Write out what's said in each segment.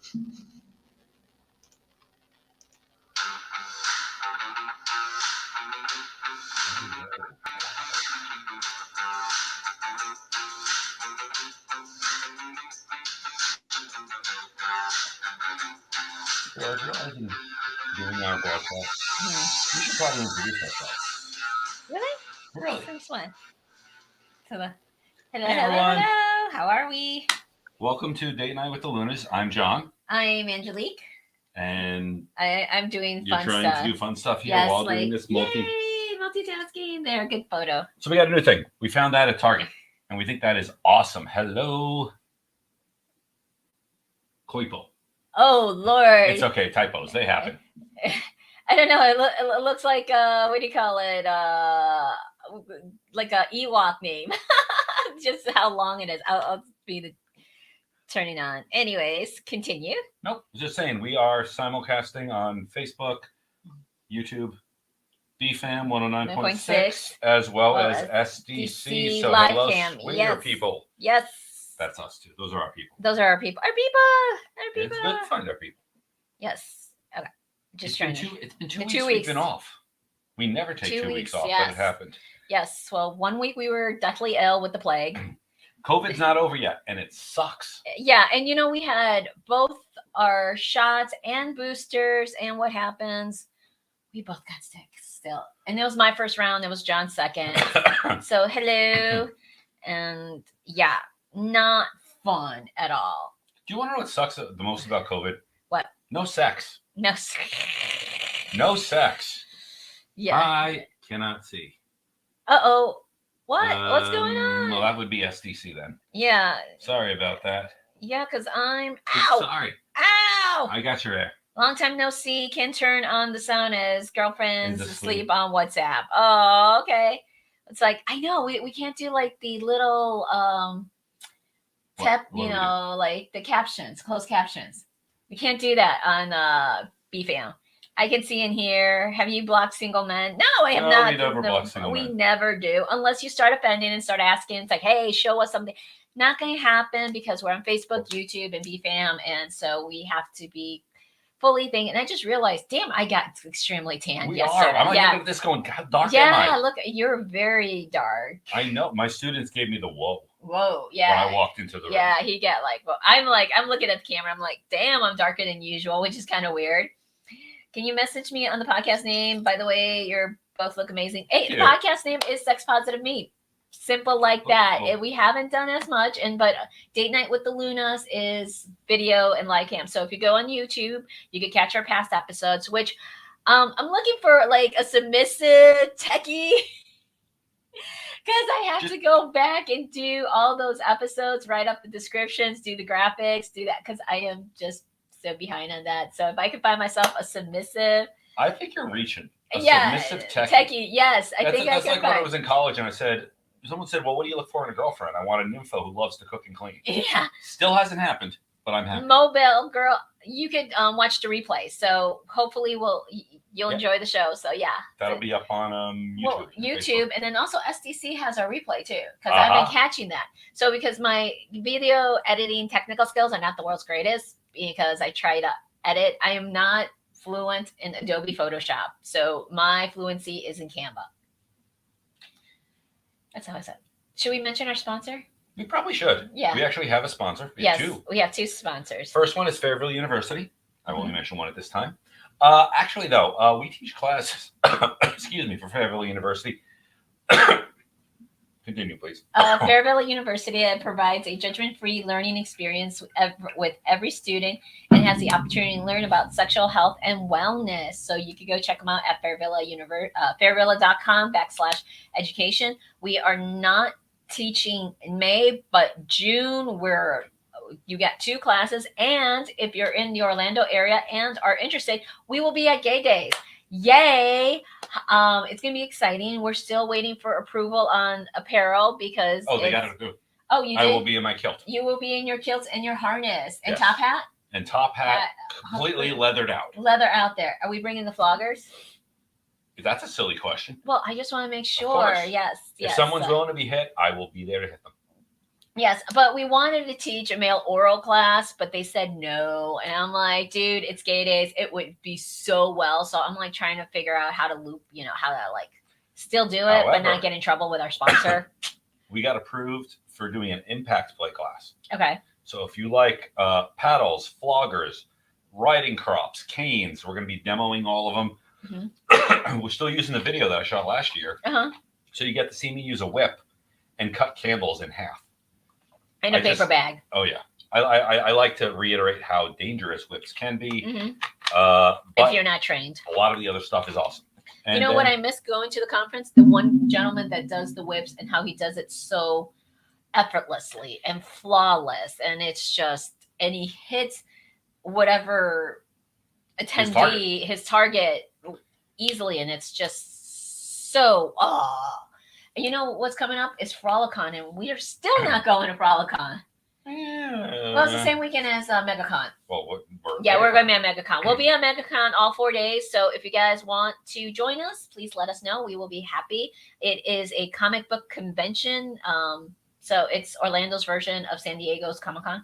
Well, if you're already doing our broadcast, we should probably introduce ourselves. Really? Really? Since when? Hello. Hello, Hey, hello, everyone. hello. How are we? Welcome to Date Night with the Lunas. I'm John. I'm Angelique. And I'm doing you're fun trying stuff. to do fun stuff here Yes, while like, doing this multitasking. There, good photo. So we got a new thing. We found that at Target, and we think that is awesome. Hello, Cloipo. Oh, Lord. It's okay. Typos. They happen. I don't know. It looks like, what do you call it? Like a Ewok name. Just how long it is. I'll be the turning on. Anyways, continue. Nope. Just saying, we are simulcasting on Facebook, YouTube, BFAM 109.6, as well as SDC. So live hello, cam. Swinger Yes. people. Yes. That's us too. Those are our people. Those are our people. Our people. It's good to find our people. Yes. Okay. It's been 2 weeks we've been off. We never take 2 weeks off, yes. but it happened. Yes. Well, 1 week we were deathly ill with the plague. COVID's not over yet, and it sucks. Yeah, and we had both our shots and boosters, and what happens? We both got sick still. And it was my first round. It was John's second. So, hello. And yeah, not fun at all. Do you want to know what sucks the most about COVID? What? No sex. No sex. Yeah. I cannot see. Uh-oh. What? What's going on? Well, that would be SDC then. Yeah. Sorry about that. Yeah, because I'm... Ow! Sorry. Ow! I got your air. Long time no see. Can turn on the sound as girlfriend's asleep on WhatsApp. Oh, okay. It's like, I know, we can't do like the little like the captions, closed captions. We can't do that on BFAM. I can see in here, have you blocked single men? No, I have not. We never block single men. We never do. Unless you start offending and start asking. It's like, hey, show us something. Not going to happen because we're on Facebook, YouTube, and BFAM. And so we have to be fully thinking. And I just realized, damn, I got extremely tan yesterday. I'm like, look at this going, how dark am I? Yeah, look, you're very dark. I know. My students gave me the whoa. Whoa, yeah. When I walked into the room. Yeah, he got like, well, I'm looking at the camera. I'm like, damn, I'm darker than usual, which is kind of weird. Can you message me on the podcast name? By the way, you're both look amazing. Hey, the podcast name is Sex Positive Me. Simple like that. Cool. We haven't done as much, but Date Night with the Lunas is video and live cam. So if you go on YouTube, you can catch our past episodes, which I'm looking for like a submissive techie. Because I have to go back and do all those episodes, write up the descriptions, do the graphics, do that, because I am just so behind on that. So if I could find myself a submissive... I think you're reaching. Submissive techie. Yes, I think I can. That's like when I was in college and someone said, well, what do you look for in a girlfriend? I want a nympho who loves to cook and clean. Yeah. Still hasn't happened, but I'm happy. Mobile girl, you could watch the replay. So hopefully you'll enjoy the show. So yeah. That'll be up on YouTube. Well, YouTube, and then also SDC has our replay too, because I've been catching that. So because my video editing technical skills are not the world's greatest, because I try to edit, I am not fluent in Adobe Photoshop. So my fluency is in Canva. That's how I said. Should we mention our sponsor? We probably should. Yeah. We actually have a sponsor. We have two sponsors. First one is Fairville University. I will only mention one at this time. Actually, though, we teach classes, excuse me, for Fairville University. Continue, please. Fairville University provides a judgment-free learning experience with every student and has the opportunity to learn about sexual health and wellness. So you can go check them out at fairvilla.com/education. We are not teaching in May, but June you get 2 classes. And if you're in the Orlando area and are interested, we will be at Gay Days. Yay! It's gonna be exciting. We're still waiting for approval on apparel because they got it approved. Oh, you did? I will be in my kilt. You will be in your kilts and your harness and top hat. And top hat, completely leathered out. Leather out there. Are we bringing the floggers? That's a silly question. Well, I just want to make sure. Yes. If someone's willing to be hit, I will be there to hit them. Yes, but we wanted to teach a male oral class, but they said no. And I'm like, dude, it's gay days. It would be so well. So I'm like trying to figure out how to loop, how to like still do it, but not get in trouble with our sponsor. We got approved for doing an impact play class. Okay. So if you like paddles, floggers, riding crops, canes, we're going to be demoing all of them. Mm-hmm. We're still using the video that I shot last year. Uh-huh. So you get to see me use a whip and cut candles in half. In a paper bag. Oh, yeah. I like to reiterate how dangerous whips can be. Mm-hmm. But if you're not trained. A lot of the other stuff is awesome. And you know what I miss going to the conference? The one gentleman that does the whips and how he does it so effortlessly and flawless. And it's just, and he hits whatever attendee, his target easily. And it's just so, And you know what's coming up is Frolicon, and we are still not going to Frolicon. Yeah. Well, it's the same weekend as MegaCon. Well, we're going to be at MegaCon. We'll be at MegaCon all 4 days. So if you guys want to join us, please let us know. We will be happy. It is a comic book convention. So it's Orlando's version of San Diego's Comic-Con.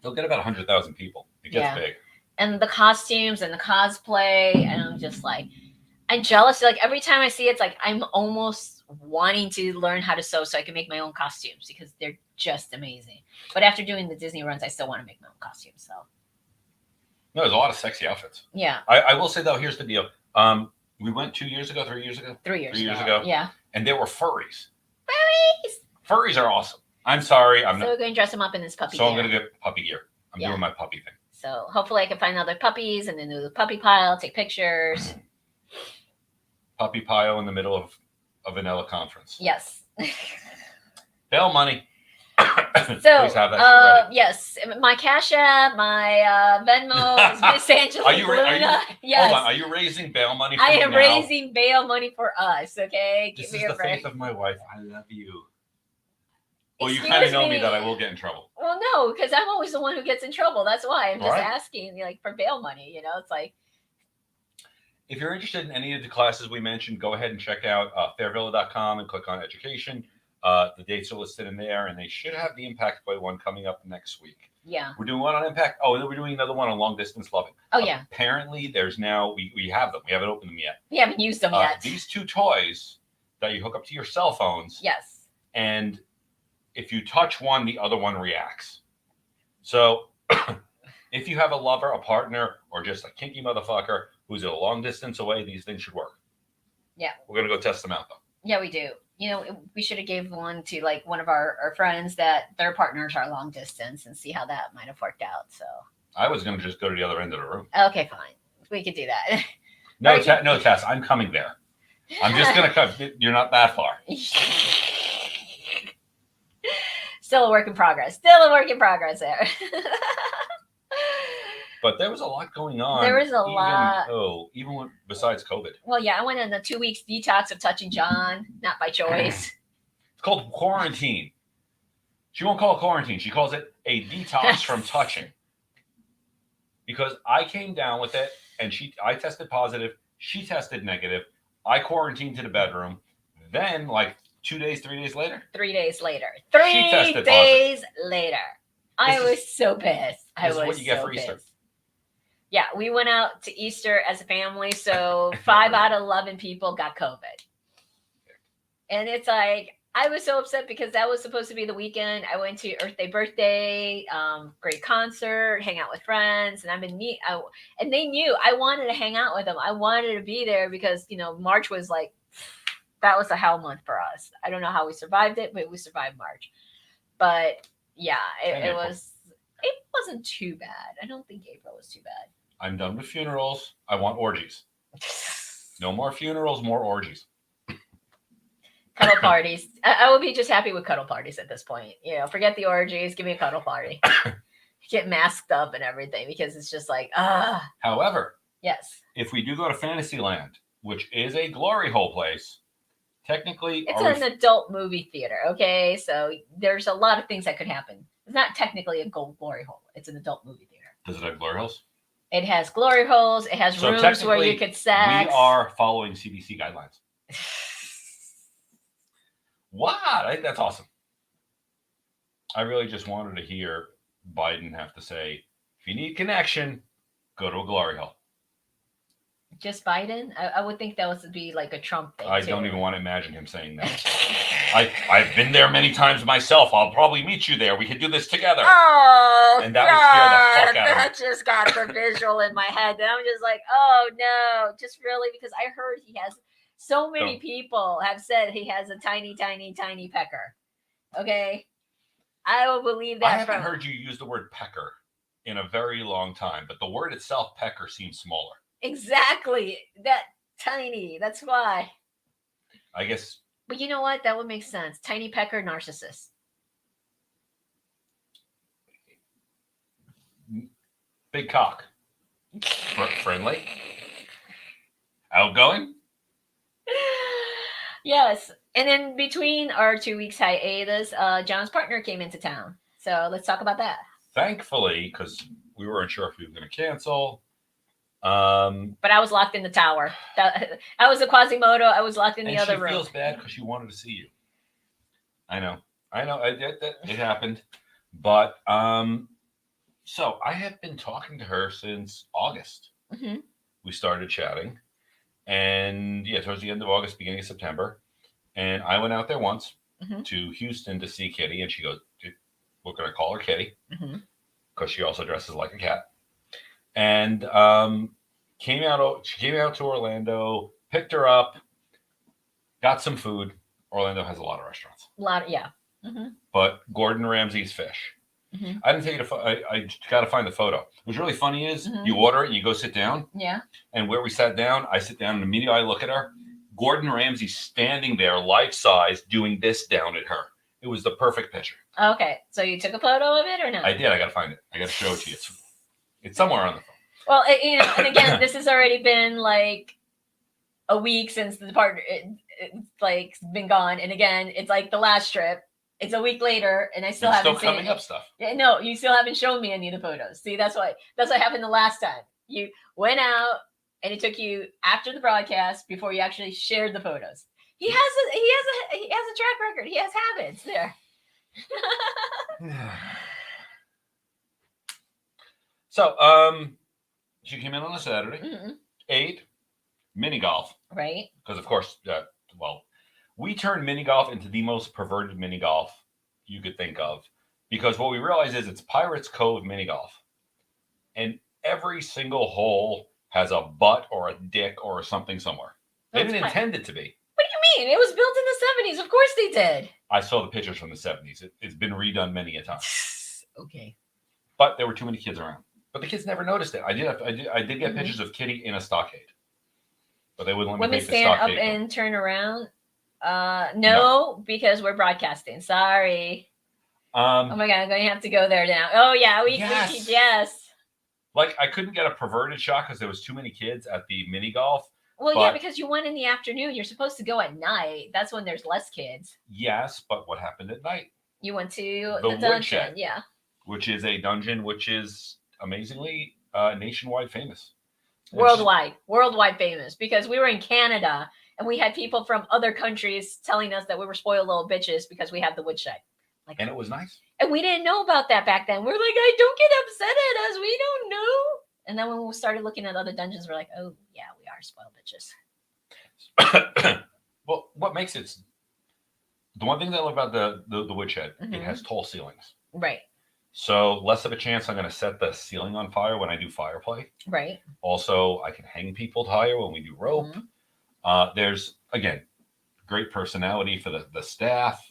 They'll get about 100,000 people. It gets big. And the costumes and the cosplay, and I'm just like, I'm jealous. Like every time I see it, it's like I'm almost wanting to learn how to sew so I can make my own costumes because they're just amazing. But after doing the Disney runs, I still want to make my own costumes. So no, there's a lot of sexy outfits. Yeah. I will say though, here's the deal. We went 3 years ago. 3 years ago. Yeah. And there were furries. Furries. Furries are awesome. I'm sorry. We're going to dress them up in this puppy gear. I'm going to get puppy gear. I'm doing my puppy thing. So hopefully I can find other puppies and then do the puppy pile, take pictures. Puppy pile in the middle of a vanilla conference. Yes. Bail money. So, please have that ready. Yes, my Cash App, my Venmo is Miss Angela Luna. Yes. Hold on, are you raising bail money for I am raising bail money for us, okay? This is the faith of my wife. I love you. Well, you kind of know me that I will get in trouble. Well, no, because I'm always the one who gets in trouble. That's why I'm just asking, like, for bail money. It's like. If you're interested in any of the classes we mentioned, go ahead and check out fairvilla.com and click on education. The dates are listed in there, and they should have the Impact Play one coming up next week. Yeah. We're doing one on Impact. Oh, and then we're doing another one on Long Distance Loving. Oh, yeah. Apparently, there's now, we have them. We haven't opened them yet. We haven't used them yet. These two toys that you hook up to your cell phones. Yes. And if you touch one, the other one reacts. So if you have a lover, a partner, or just a kinky motherfucker who's a long distance away, these things should work. Yeah. We're going to go test them out, though. Yeah, we do. We should have gave one to like one of our friends that their partners are long distance and see how that might have worked out. So I was going to just go to the other end of the room. Okay, fine. We could do that. No, Tess, I'm coming there. I'm just going to come. You're not that far. Still a work in progress there. But there was a lot going on. There was a lot. Even besides COVID. Well, yeah, I went on a 2 weeks detox of touching John, not by choice. It's called quarantine. She won't call it quarantine. She calls it a detox from touching. Because I came down with it, and I tested positive. She tested negative. I quarantined to the bedroom. Then, like 2 days, 3 days later. 3 days later. 3 days later. I was so pissed. This is what you get for Easter. Yeah, we went out to Easter as a family, so 5 out of 11 people got COVID. And it's like, I was so upset because that was supposed to be the weekend. I went to Earth Day birthday, great concert, hang out with friends, and and they knew I wanted to hang out with them. I wanted to be there because, March was like, that was a hell month for us. I don't know how we survived it, but we survived March. But yeah, it wasn't too bad. I don't think April was too bad. I'm done with funerals. I want orgies. No more funerals, more orgies. Cuddle parties. I would be just happy with cuddle parties at this point. Forget the orgies. Give me a cuddle party. Get masked up and everything because it's just like, However, yes. If we do go to Fantasyland, which is a glory hole place, technically... It's an adult movie theater, okay? So there's a lot of things that could happen. It's not technically a glory hole. It's an adult movie theater. Does it have glory holes? It has glory holes. It has rooms where you could sex. We are following CDC guidelines. Wow, I think that's awesome. I really just wanted to hear Biden have to say, if you need connection, go to a glory hole. Just Biden? I would think that would be like a Trump thing. I too. don't even want to imagine him saying that. I've been there many times myself. I'll probably meet you there. We could do this together. Oh, and that would scare the fuck out of me. That just got the visual in my head. And I'm just like, oh no, just really, because I heard he has so many people have said he has a tiny, tiny, tiny pecker. Okay, I will believe that. I haven't heard you use the word pecker in a very long time, but the word itself, pecker, seems smaller. Exactly, that tiny. That's why. I guess. But you know what? That would make sense. Tiny pecker narcissist. Big cock. Friendly. Outgoing. Yes. And then between our 2 weeks hiatus, John's partner came into town. So let's talk about that. Thankfully, because we weren't sure if we were going to cancel. But I was locked in the tower. I was a Quasimodo. I was locked in the other room. She feels bad because she wanted to see you. I know. It happened. But so I have been talking to her since August. Mm-hmm. We started chatting, and towards the end of August, beginning of September, and I went out there once to Houston to see Kitty, and she goes, "We're going to call her Kitty because she also dresses like a cat." And she came out to Orlando, picked her up, got some food. Orlando has a lot of restaurants. But Gordon Ramsay's fish. I didn't take it. I got to find the photo. What's really funny is you order it and you go sit down. Yeah. And where we sat down, I sit down and immediately I look at her. Gordon Ramsay's standing there, life size, doing this down at her. It was the perfect picture. Okay, so you took a photo of it or no? I did. I got to find it. I got to show it to you. It's somewhere on the phone. Well, and again, this has already been like a week since the partner it's like been gone, and again, it's like the last trip. It's a week later, and I still haven't seen coming up stuff. Yeah, no, you still haven't shown me any of the photos. See, that's what happened the last time. You went out, and it took you after the broadcast before you actually shared the photos. He has a track record. He has habits there. So, she came in on a Saturday, ate mini golf, right? Because of course, we turned mini golf into the most perverted mini golf you could think of. Because what we realize is it's Pirates Cove mini golf, and every single hole has a butt or a dick or something somewhere. They didn't intend it to be. What do you mean? It was built in the 70s. Of course they did. I saw the pictures from the 70s. It's been redone many a time. Okay. But there were too many kids around. But the kids never noticed it. I did get pictures of Kitty in a stockade. But they wouldn't let me take the stockade. Women stand up and turn around? No, because we're broadcasting. Sorry. Oh my God, I'm going to have to go there now. Oh yeah, yes. Like I couldn't get a perverted shot because there was too many kids at the mini golf. Well, yeah, because you went in the afternoon. You're supposed to go at night. That's when there's less kids. Yes, but what happened at night? You went to the dungeon, yeah. Which is a dungeon which is amazingly nationwide famous. Worldwide famous, because we were in Canada and we had people from other countries telling us that we were spoiled little bitches because we had the woodshed. And it was nice. And we didn't know about that back then. We're like, I don't get upset at us. We don't know. And then when we started looking at other dungeons, we're like, oh, yeah, we are spoiled bitches. Well, what makes it... The one thing that I love about the woodshed, it has tall ceilings. Right. So less of a chance I'm going to set the ceiling on fire when I do fire play. Right. Also, I can hang people higher when we do rope. There's, again, great personality for the staff.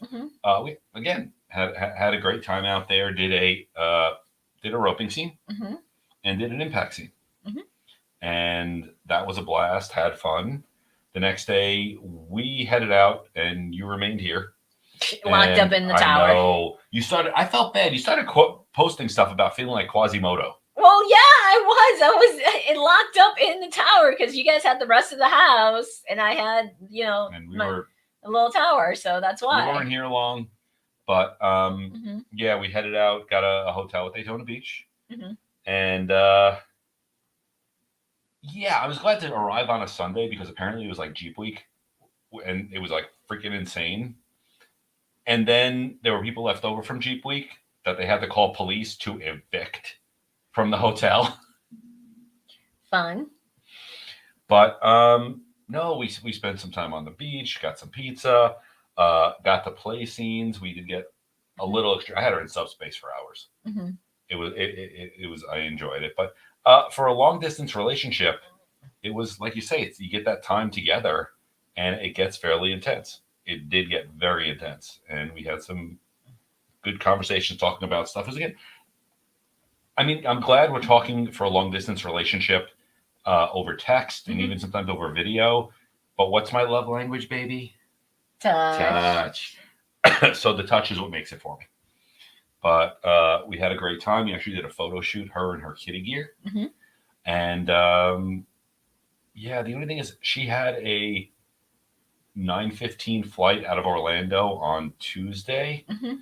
We, again, had a great time out there. Did a roping scene and did an impact scene. And that was a blast. Had fun. The next day, we headed out and you remained here. Locked up in the tower. I know. I felt bad. You started posting stuff about feeling like Quasimodo. Well, yeah, I was locked up in the tower because you guys had the rest of the house and I had, and we were a little tower. So that's why. We weren't here long. But, yeah, we headed out, got a hotel at Daytona Beach. And, yeah, I was glad to arrive on a Sunday because apparently it was like Jeep Week. And it was like freaking insane. And then there were people left over from Jeep Week that they had to call police to evict from the hotel. Fun. But no, we spent some time on the beach, got some pizza, got to play scenes. We did get a little extra. I had her in subspace for hours. Mm-hmm. It was I enjoyed it. But for a long distance relationship, it was like you say, you get that time together, and it gets fairly intense. It did get very intense, and we had some good conversations talking about stuff. Because again, I mean, I'm glad we're talking for a long distance relationship over text and even sometimes over video. But what's my love language, baby? Touch. So the touch is what makes it for me. But we had a great time. We actually did a photo shoot, her in her kitty gear. Mm-hmm. And yeah, the only thing is she had a 9:15 flight out of Orlando on Tuesday. Mm-hmm.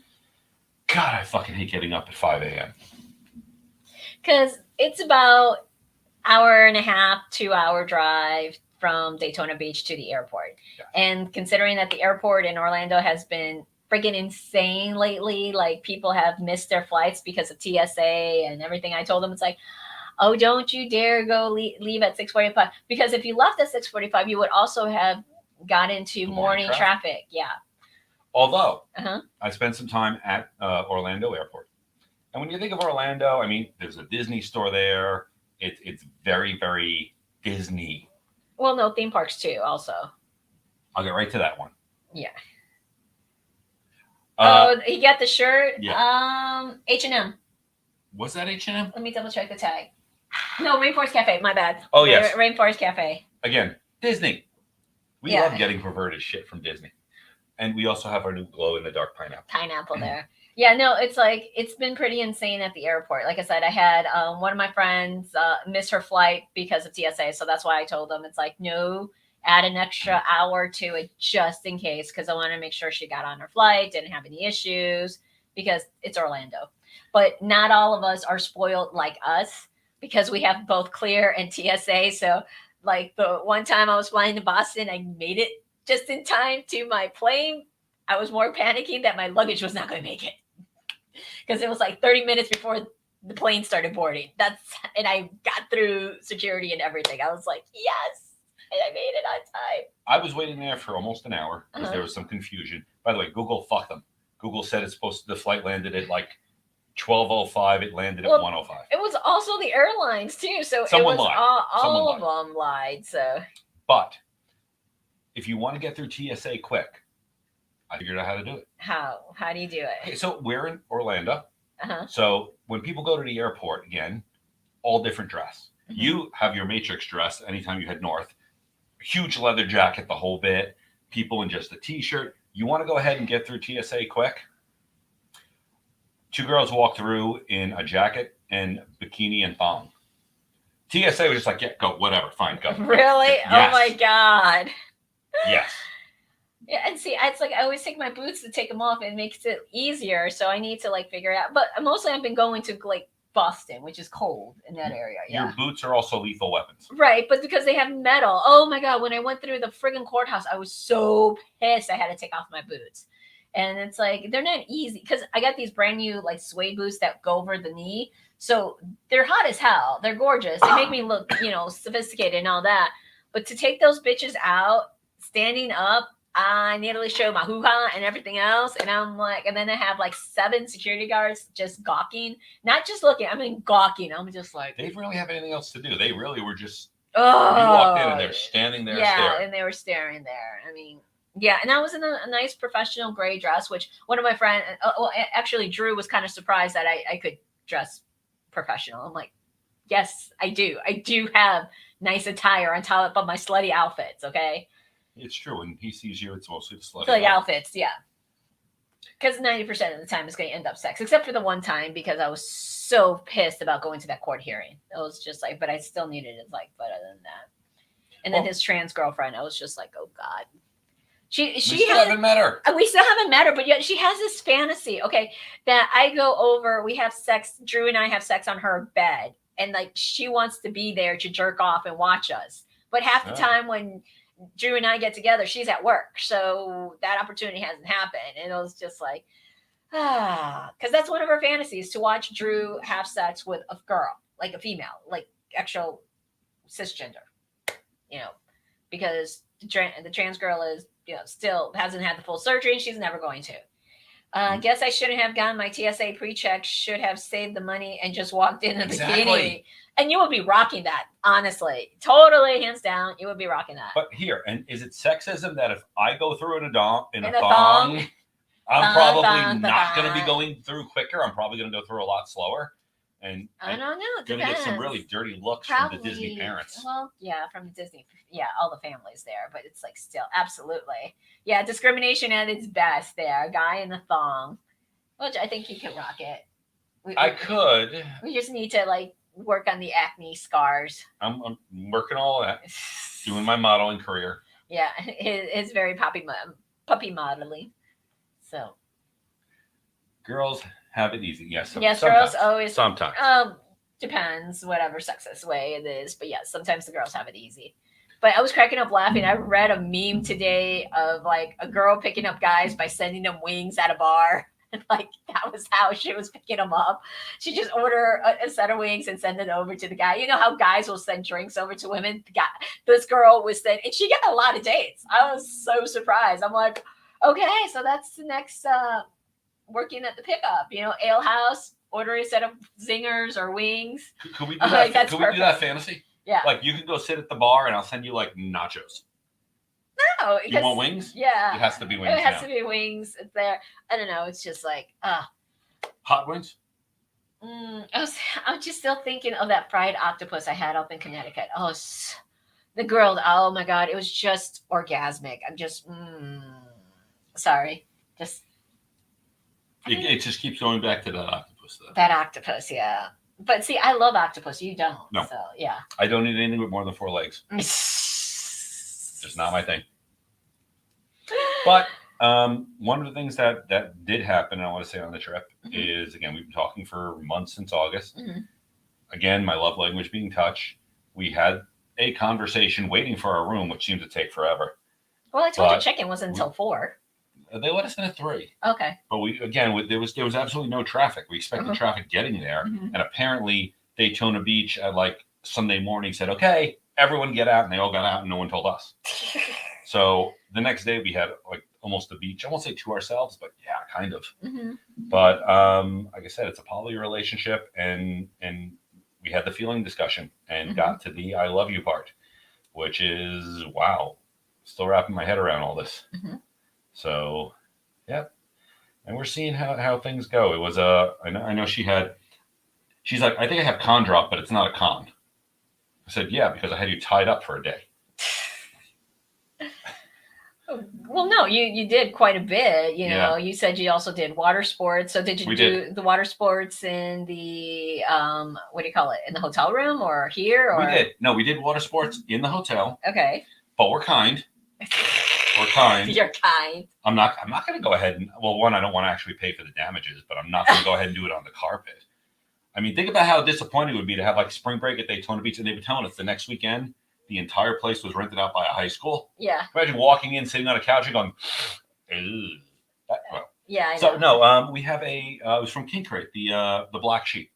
God, I fucking hate getting up at 5 a.m. Because it's about hour and a half, 2 hour drive from Daytona Beach to the airport. Yeah. And considering that the airport in Orlando has been friggin' insane lately, like people have missed their flights because of TSA and everything. I told them, it's like, oh, don't you dare go leave at 6:45. Because if you left at 6:45, you would also have got into morning traffic. Yeah. Although I spent some time at Orlando Airport. And when you think of Orlando, I mean, there's a Disney store there. It's very, very Disney. Well, no, theme parks too, also. I'll get right to that one. Yeah. Oh, you got the shirt? Yeah. H&M. Was that H&M? Let me double check the tag. No, Rainforest Cafe. My bad. Oh, yes. Rainforest Cafe. Again, Disney. We love getting perverted shit from Disney. And we also have our new glow-in-the-dark pineapple. Pineapple there. Yeah, no, it's like, it's been pretty insane at the airport. Like I said, I had one of my friends miss her flight because of TSA. So that's why I told them, it's like, no, add an extra hour to it just in case. Because I want to make sure she got on her flight, didn't have any issues, because it's Orlando. But not all of us are spoiled like us, because we have both Clear and TSA. So like the one time I was flying to Boston, I made it just in time to my plane. I was more panicking that my luggage was not going to make it, because it was like 30 minutes before the plane started boarding. And I got through security and everything. I was like, yes, and I made it on time. I was waiting there for almost an hour because there was some confusion. By the way, Google fucked them. Google said the flight landed at like 12:05. It landed at 1:05. It was also the airlines too. So Someone it was lied. all of them lied. So, but if you want to get through TSA quick, I figured out how to do it. How do you do it? Okay, so we're in Orlando. So when people go to the airport, again, all different dress. You have your Matrix dress anytime you head north. Huge leather jacket, the whole bit. People in just a t-shirt. You want to go ahead and get through TSA quick? Two girls walk through in a jacket and bikini and thong. TSA was just like, yeah, go, whatever, fine, go. Really? Yes. Oh my God. Yes. Yeah, and see, it's like I always take my boots to take them off. It makes it easier, so I need to like figure it out. But mostly, I've been going to like Boston, which is cold in that area. Yeah. Your boots are also lethal weapons. Right, but because they have metal. Oh my God, when I went through the friggin' courthouse, I was so pissed I had to take off my boots. And it's like, they're not easy, because I got these brand new like suede boots that go over the knee. So they're hot as hell. They're gorgeous. They make me look, sophisticated and all that. But to take those bitches out, standing up, I nearly show my hoo-ha and everything else. And I'm like, and then I have like 7 security guards just gawking, not just looking, I mean gawking. I'm just like, they didn't really have anything else to do. They really were just, you walked in and they're standing there staring. And they were staring there. I mean, yeah. And I was in a nice professional gray dress, which one of my friends, actually Drew was kind of surprised that I could dress professional. I'm like, yes, I do. I do have nice attire on top of my slutty outfits. Okay. It's true. When he sees you, it's mostly the slutty outfits. Yeah. Because 90% of the time it's going to end up sex, except for the one time, because I was so pissed about going to that court hearing. It was just like, but I still needed it. Like, but other than that. And then his trans girlfriend, I was just like, oh God. We still haven't met her. We still haven't met her, but yet she has this fantasy, okay, that I go over, we have sex, Drew and I have sex on her bed, and like she wants to be there to jerk off and watch us. But half the time when Drew and I get together, she's at work, so that opportunity hasn't happened. And it was just like, because that's one of her fantasies, to watch Drew have sex with a girl, like a female, like actual cisgender, you know, because the trans girl is, still hasn't had the full surgery, and she's never going to. Guess I shouldn't have gotten my TSA pre-check. Should have saved the money and just walked in a bikini. And you would be rocking that, honestly. Totally, hands down, you would be rocking that. But here, and is it sexism that if I go through in a thong, I'm probably not going to be going through quicker. I'm probably going to go through a lot slower. And I don't know. Going to get some really dirty looks from the Disney parents. Well, yeah, from the Disney. Yeah, all the families there. But it's like still, absolutely. Yeah, discrimination at its best there. Guy in the thong. Which I think you can rock it. I could. We just need to like work on the acne scars. I'm working all that. Doing my modeling career. Yeah, it's very puppy modeling. So, girls have it easy. Yes. Yes, sometimes. Girls always. Sometimes. Depends, whatever sexist way it is. But yeah, sometimes the girls have it easy. But I was cracking up laughing. I read a meme today of like a girl picking up guys by sending them wings at a bar. And like that was how she was picking them up. She just order a set of wings and send it over to the guy. You know how guys will send drinks over to women? This girl was sent, and she got a lot of dates. I was so surprised. I'm like, okay, so that's the next working at the pickup, ale house, order a set of zingers or wings. Could we do that? Like, could we do that fantasy? Yeah. Like you can go sit at the bar and I'll send you like nachos. No. You want wings? Yeah. It has to be wings. It has to be wings. It's there. I don't know. It's just like, hot wings? I'm just still thinking of that fried octopus I had up in Connecticut. Oh, the grilled. Oh my God. It was just orgasmic. I'm just, sorry. It just keeps going back to that octopus, though. That octopus, yeah. But see, I love octopus. You don't. No. So, yeah. I don't eat anything with more than 4 legs. Just not my thing. But one of the things that did happen, and I want to say on the trip, is, again, we've been talking for months since August. Mm-hmm. Again, my love language being touch. We had a conversation waiting for our room, which seemed to take forever. Well, I told you check-in wasn't until 4. They let us in at 3. Okay. But there was absolutely no traffic. We expected traffic getting there, and apparently Daytona Beach at like Sunday morning said, "Okay, everyone get out," and they all got out, and no one told us. So the next day we had like almost the beach. I won't say to ourselves, but yeah, kind of. Mm-hmm. But like I said, it's a poly relationship, and we had the feeling discussion and got to the "I love you" part, which is wow. Still wrapping my head around all this. Mm-hmm. So, yeah, and we're seeing how things go. It was I know she's like, "I think I have con drop, but it's not a con." I said, "Yeah, because I had you tied up for a day." Well, no, you did quite a bit. You said you also did water sports. So did you do the water sports in the what do you call it, in the hotel room or here? Or? We did. No, we did water sports in the hotel. Okay. But we're kind. We're kind. You're kind. I'm not going to go ahead and, well, one, I don't want to actually pay for the damages, but I'm not going to go ahead and do it on the carpet. I mean, think about how disappointing it would be to have like spring break at Daytona Beach, and they were telling us the next weekend the entire place was rented out by a high school. Yeah. Imagine walking in, sitting on a couch and going, ew. Well, yeah. I know. So no, we have it was from King Crate, the black sheet.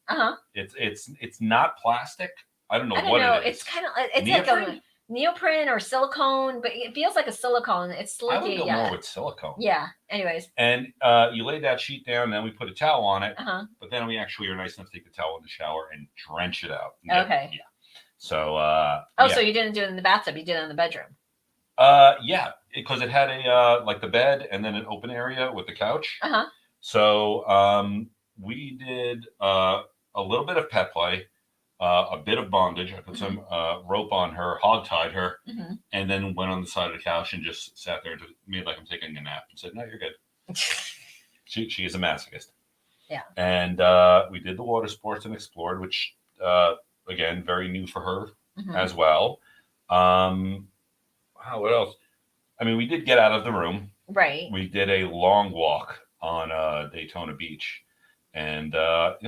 It's not plastic. I don't know what it is. It's kind of like a neoprene or silicone, but it feels like a silicone. It's slinky. I would go more with silicone. Yeah. Anyways. And you lay that sheet down, then we put a towel on it. But then we actually are nice enough to take the towel in the shower and drench it out. Okay. Yeah. So. So you didn't do it in the bathtub. You did it in the bedroom. Yeah, because it had a like the bed and then an open area with the couch. So we did a little bit of pet play. A bit of bondage. I put some rope on her, hog-tied her, and then went on the side of the couch and just sat there and made like I'm taking a nap and said, "No, you're good." She is a masochist. Yeah. And we did the water sports and explored, which again, very new for her as well. What else? I mean, we did get out of the room. Right. We did a long walk on Daytona Beach, and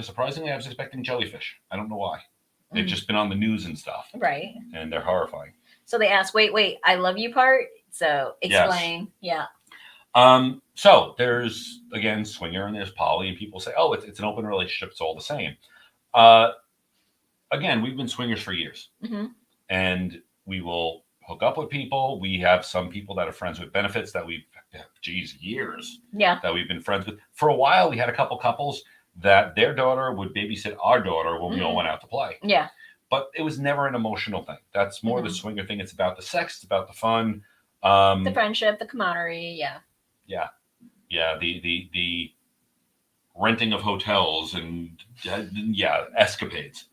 surprisingly, I was expecting jellyfish. I don't know why. They've just been on the news and stuff. Right. And they're horrifying. So they ask, wait, I love you part. So Yes. explain. Yeah. So there's again swinger and there's poly, and people say, oh, it's an open relationship. It's all the same. Uh, Again, we've been swingers for years, Hmm. and we will hook up with people. We have some people that are friends with benefits that we've, geez, years Yeah. that we've been friends with. For a while, we had a couple couples that their daughter would babysit our daughter when we all went out to play. Yeah. But it was never an emotional thing. That's more the swinger thing. It's about the sex. It's about the fun. The friendship, the camaraderie. Yeah. Yeah. The renting of hotels and escapades,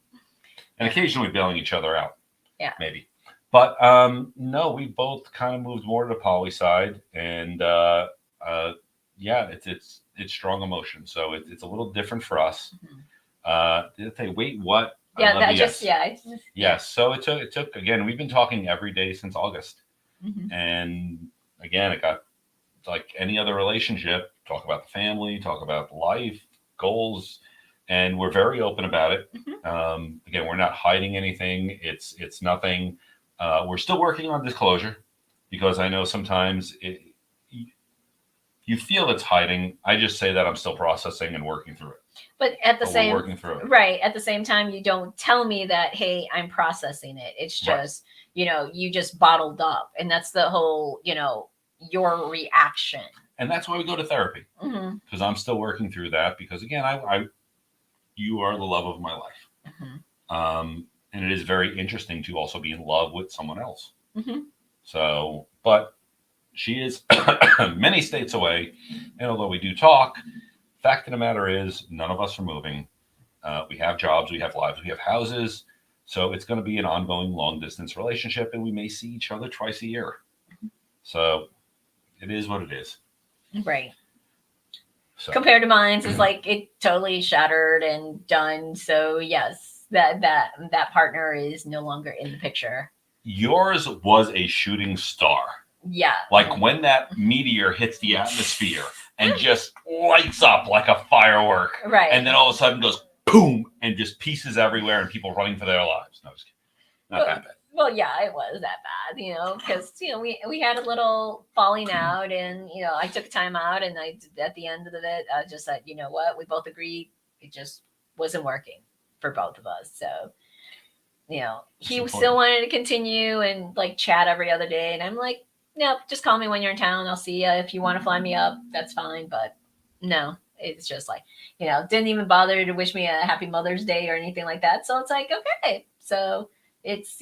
and occasionally bailing each other out. Yeah. Maybe. But no, we both kind of moved more to the poly side, and it's strong emotion. So it's a little different for us. Did they wait? What? Yeah, that yes. just yeah. Yes. So it took again. We've been talking every day since August, Mm-hmm. and again, it got like any other relationship. Talk about the family, talk about life, goals, and we're very open about it. Again, we're not hiding anything. It's nothing. We're still working on disclosure because I know sometimes you feel it's hiding. I just say that I'm still processing and working through it. But at the We're same working through it. right, at the same time, you don't tell me that, hey, I'm processing it. It's Right. just, you just bottled up. And that's the whole, your reaction. And that's why we go to therapy, Mm-hmm. because I'm still working through that. Because again, you are the love of my life, Mm-hmm. and it is very interesting to also be in love with someone else. Mm-hmm. So, but she is many states away, and although we do talk, fact of the matter is, none of us are moving. We have jobs, we have lives, we have houses. So it's going to be an ongoing long distance relationship, and we may see each other twice a year. So it is what it is. Right. So. Compared to mine's, it's like it totally shattered and done. So yes, that partner is no longer in the picture. Yours was a shooting star. Yeah. Like when that meteor hits the atmosphere and just lights up like a firework. Right. And then all of a sudden goes boom and just pieces everywhere and people running for their lives. No, just kidding. Not that bad. Well, yeah, it was that bad, because we had a little falling out, and I took time out, and at the end of it, I just said, you know what, we both agreed it just wasn't working for both of us. So, he still wanted to continue and like chat every other day, and I'm like, no, just call me when you're in town. I'll see you. If you want to fly me up, that's fine. But no, it's just like, didn't even bother to wish me a happy Mother's Day or anything like that. So it's like, okay, so it's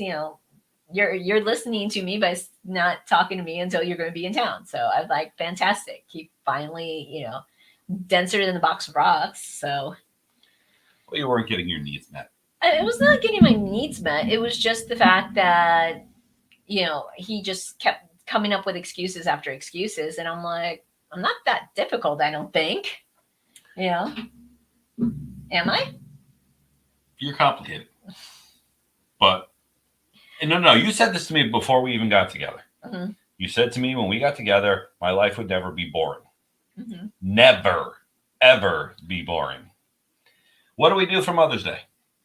you're listening to me, but not talking to me until you're going to be in town. So I was like, fantastic. He finally, denser than the box of rocks. So well, you weren't getting your needs met. It was not getting my needs met. It was just the fact that he just kept coming up with excuses after excuses, and I'm like, I'm not that difficult, I don't think. Am I? You're complicated. But no, you said this to me before we even got together. Mm-hmm. You said to me when we got together, my life would never be boring. Mm-hmm. Never, ever be boring. What do we do for Mother's Day?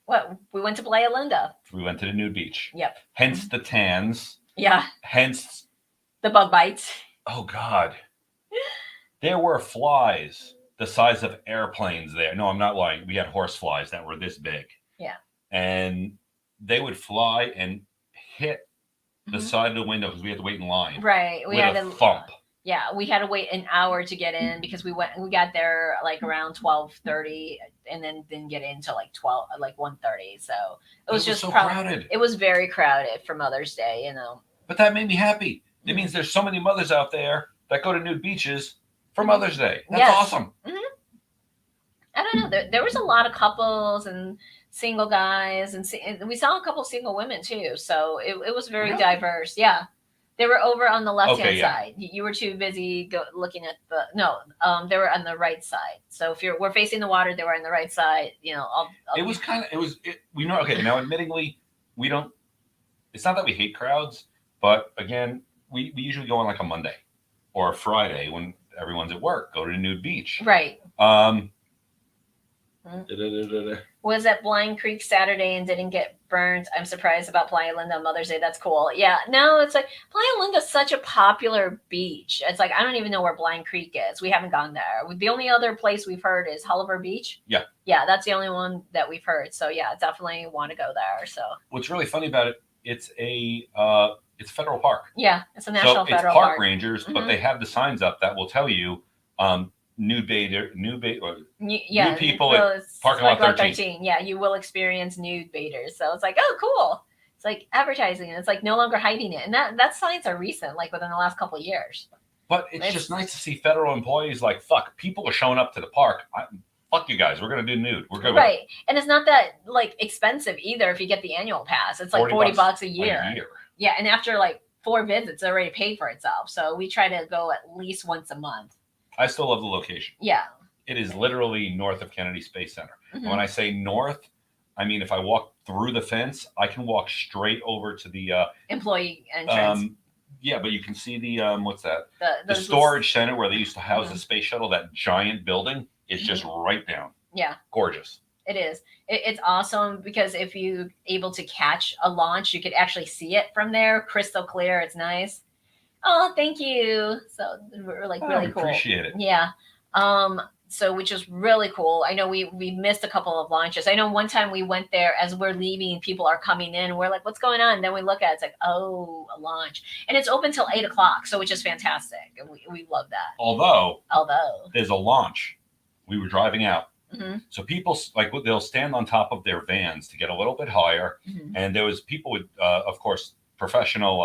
What? We went to Playa Linda. We went to the nude beach. Yep. Hence the tans. Yeah. Hence the bug bites. Oh God. There were flies the size of airplanes there. No, I'm not lying. We had horse flies that were this big. Yeah. And they would fly and hit the side of the window because we had to wait in line. Right. We had to thump. Yeah, we had to wait an hour to get in because we got there like around 12:30 and then didn't get in until like 1:30. So it was just so crowded. It was very crowded for Mother's Day, But that made me happy. It means there's so many mothers out there that go to nude beaches for Mother's Day. That's awesome. Mm-hmm. I don't know. There was a lot of couples and single guys, and we saw a couple single women too. So it was very diverse. Yeah. They were over on the left-hand side. You were too busy looking at they were on the right side. So if we're facing the water, they were on the right side. Now, admittingly, we don't, it's not that we hate crowds, but again, we usually go on like a Monday or a Friday when everyone's at work, go to the nude beach. Right. Was at Blind Creek Saturday and didn't get burned. I'm surprised about Playa Linda on Mother's Day. That's cool. Yeah, no, it's like Playa Linda's such a popular beach. It's like I don't even know where Blind Creek is. We haven't gone there. The only other place we've heard is Hulliver Beach. Yeah. Yeah, that's the only one that we've heard. So yeah, definitely want to go there. So what's really funny about it, it's a federal park. Yeah, it's a national so federal it's park park. rangers, but Mhm. they have the signs up that will tell you new people well, at it's parking like lot lot 13. Yeah, you will experience nude baiters. So it's like, oh, cool. It's like advertising, and it's like no longer hiding it. And that signs are recent, like within the last couple of years. But it's just nice to see federal employees like, fuck, people are showing up to the park. Fuck you guys, we're gonna do nude. We're good. Right, and it's not that like expensive either if you get the annual pass. It's like $40 a year. Yeah, and after like 4 visits, it already paid for itself. So we try to go at least once a month. I still love the location. Yeah. It is literally north of Kennedy Space Center. Mhm. And when I say north, I mean if I walk through the fence, I can walk straight over to the employee entrance. Yeah, but you can see the what's that? The storage center where they used to house the space shuttle. That giant building is just right down. Yeah. Gorgeous. It is. It's awesome because if you able to catch a launch, you could actually see it from there, crystal clear. It's nice. Oh, thank you. So we're like really cool. Appreciate it. Yeah. So which is really cool. I know we missed a couple of launches. I know one time we went there as we're leaving, people are coming in. We're like, what's going on? And then we look at it, it's like, oh, a launch. And it's open till 8:00, so which is fantastic. And we love that. Although there's a launch. We were driving out. Mm-hmm. So people like they'll stand on top of their vans to get a little bit higher. Mm-hmm. And there was people with, of course, professional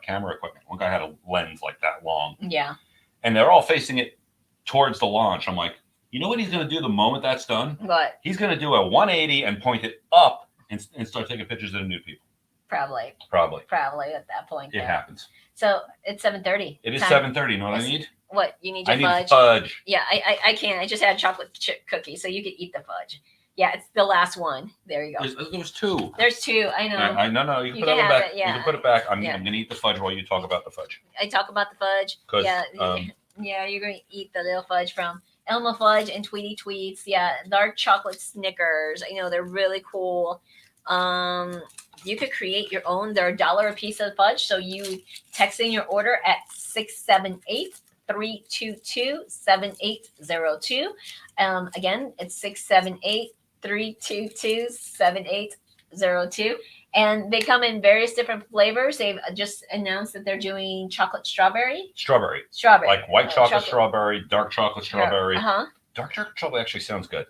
camera equipment. One guy had a lens like that long. Yeah. And they're all facing it towards the launch. I'm like, you know what he's going to do the moment that's done? What? He's going to do a 180 and point it up and start taking pictures of the new people. Probably at that point. It happens. So it's 7:30. It is 7:30. You know what I need? What you need? Your I need fudge. Fudge. Yeah, I can't. I just had chocolate chip cookie, so you could eat the fudge. Yeah, it's the last one. There you go. There's 2. There's 2. I know. No. You can put that one back. It, yeah. You can put it back. I'm going to eat the fudge while you talk about the fudge. I talk about the fudge. Yeah. Yeah, you're going to eat the little fudge from Elma Fudge and Tweety Tweets. Yeah, dark chocolate Snickers. I know they're really cool. You could create your own. They're $1 a piece of fudge. So you text in your order at 678-322-7802. Again, it's 678-322-7802. And they come in various different flavors. They've just announced that they're doing chocolate strawberry. Strawberry. Like white chocolate strawberry, dark chocolate strawberry. Dark chocolate strawberry actually sounds good.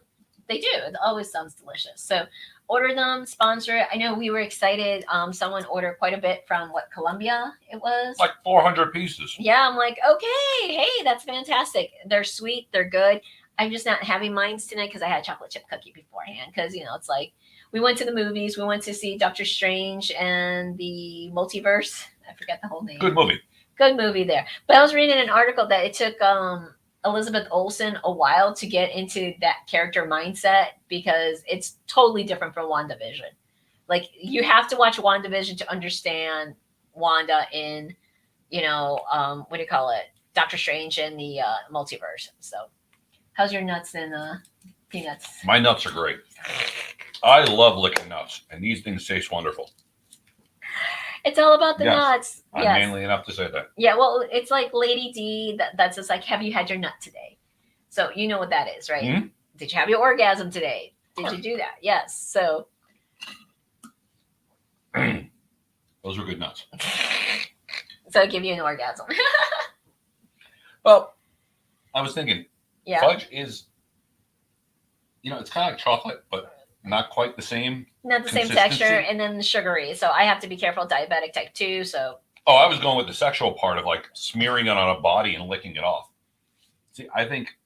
They do. It always sounds delicious. So order them, sponsor it. I know we were excited. Someone ordered quite a bit from Colombia it was? Like 400 pieces. Yeah, I'm like, okay, hey, that's fantastic. They're sweet. They're good. I'm just not having mine tonight because I had a chocolate chip cookie beforehand because, it's like we went to the movies. We went to see Doctor Strange and the Multiverse. I forget the whole name. Good movie. Good movie there. But I was reading an article that it took Elizabeth Olsen a while to get into that character mindset because it's totally different from WandaVision. Like you have to watch WandaVision to understand Wanda in, what do you call it? Doctor Strange and the multiverse. So how's your nuts and peanuts? My nuts are great. I love licking nuts, and these things taste wonderful. It's all about the nuts. I'm manly enough to say that. Yeah, well, it's like Lady D. That's just like, have you had your nut today? So you know what that is, right? Mm-hmm. Did you have your orgasm today? Did you do that? Yes. So those were good nuts. So give you an orgasm. Well, I was thinking, fudge is, it's kind of like chocolate, but not quite the same. Not the same texture, and then sugary. So I have to be careful. Diabetic type 2. So. Oh, I was going with the sexual part of like smearing it on a body and licking it off. See, I think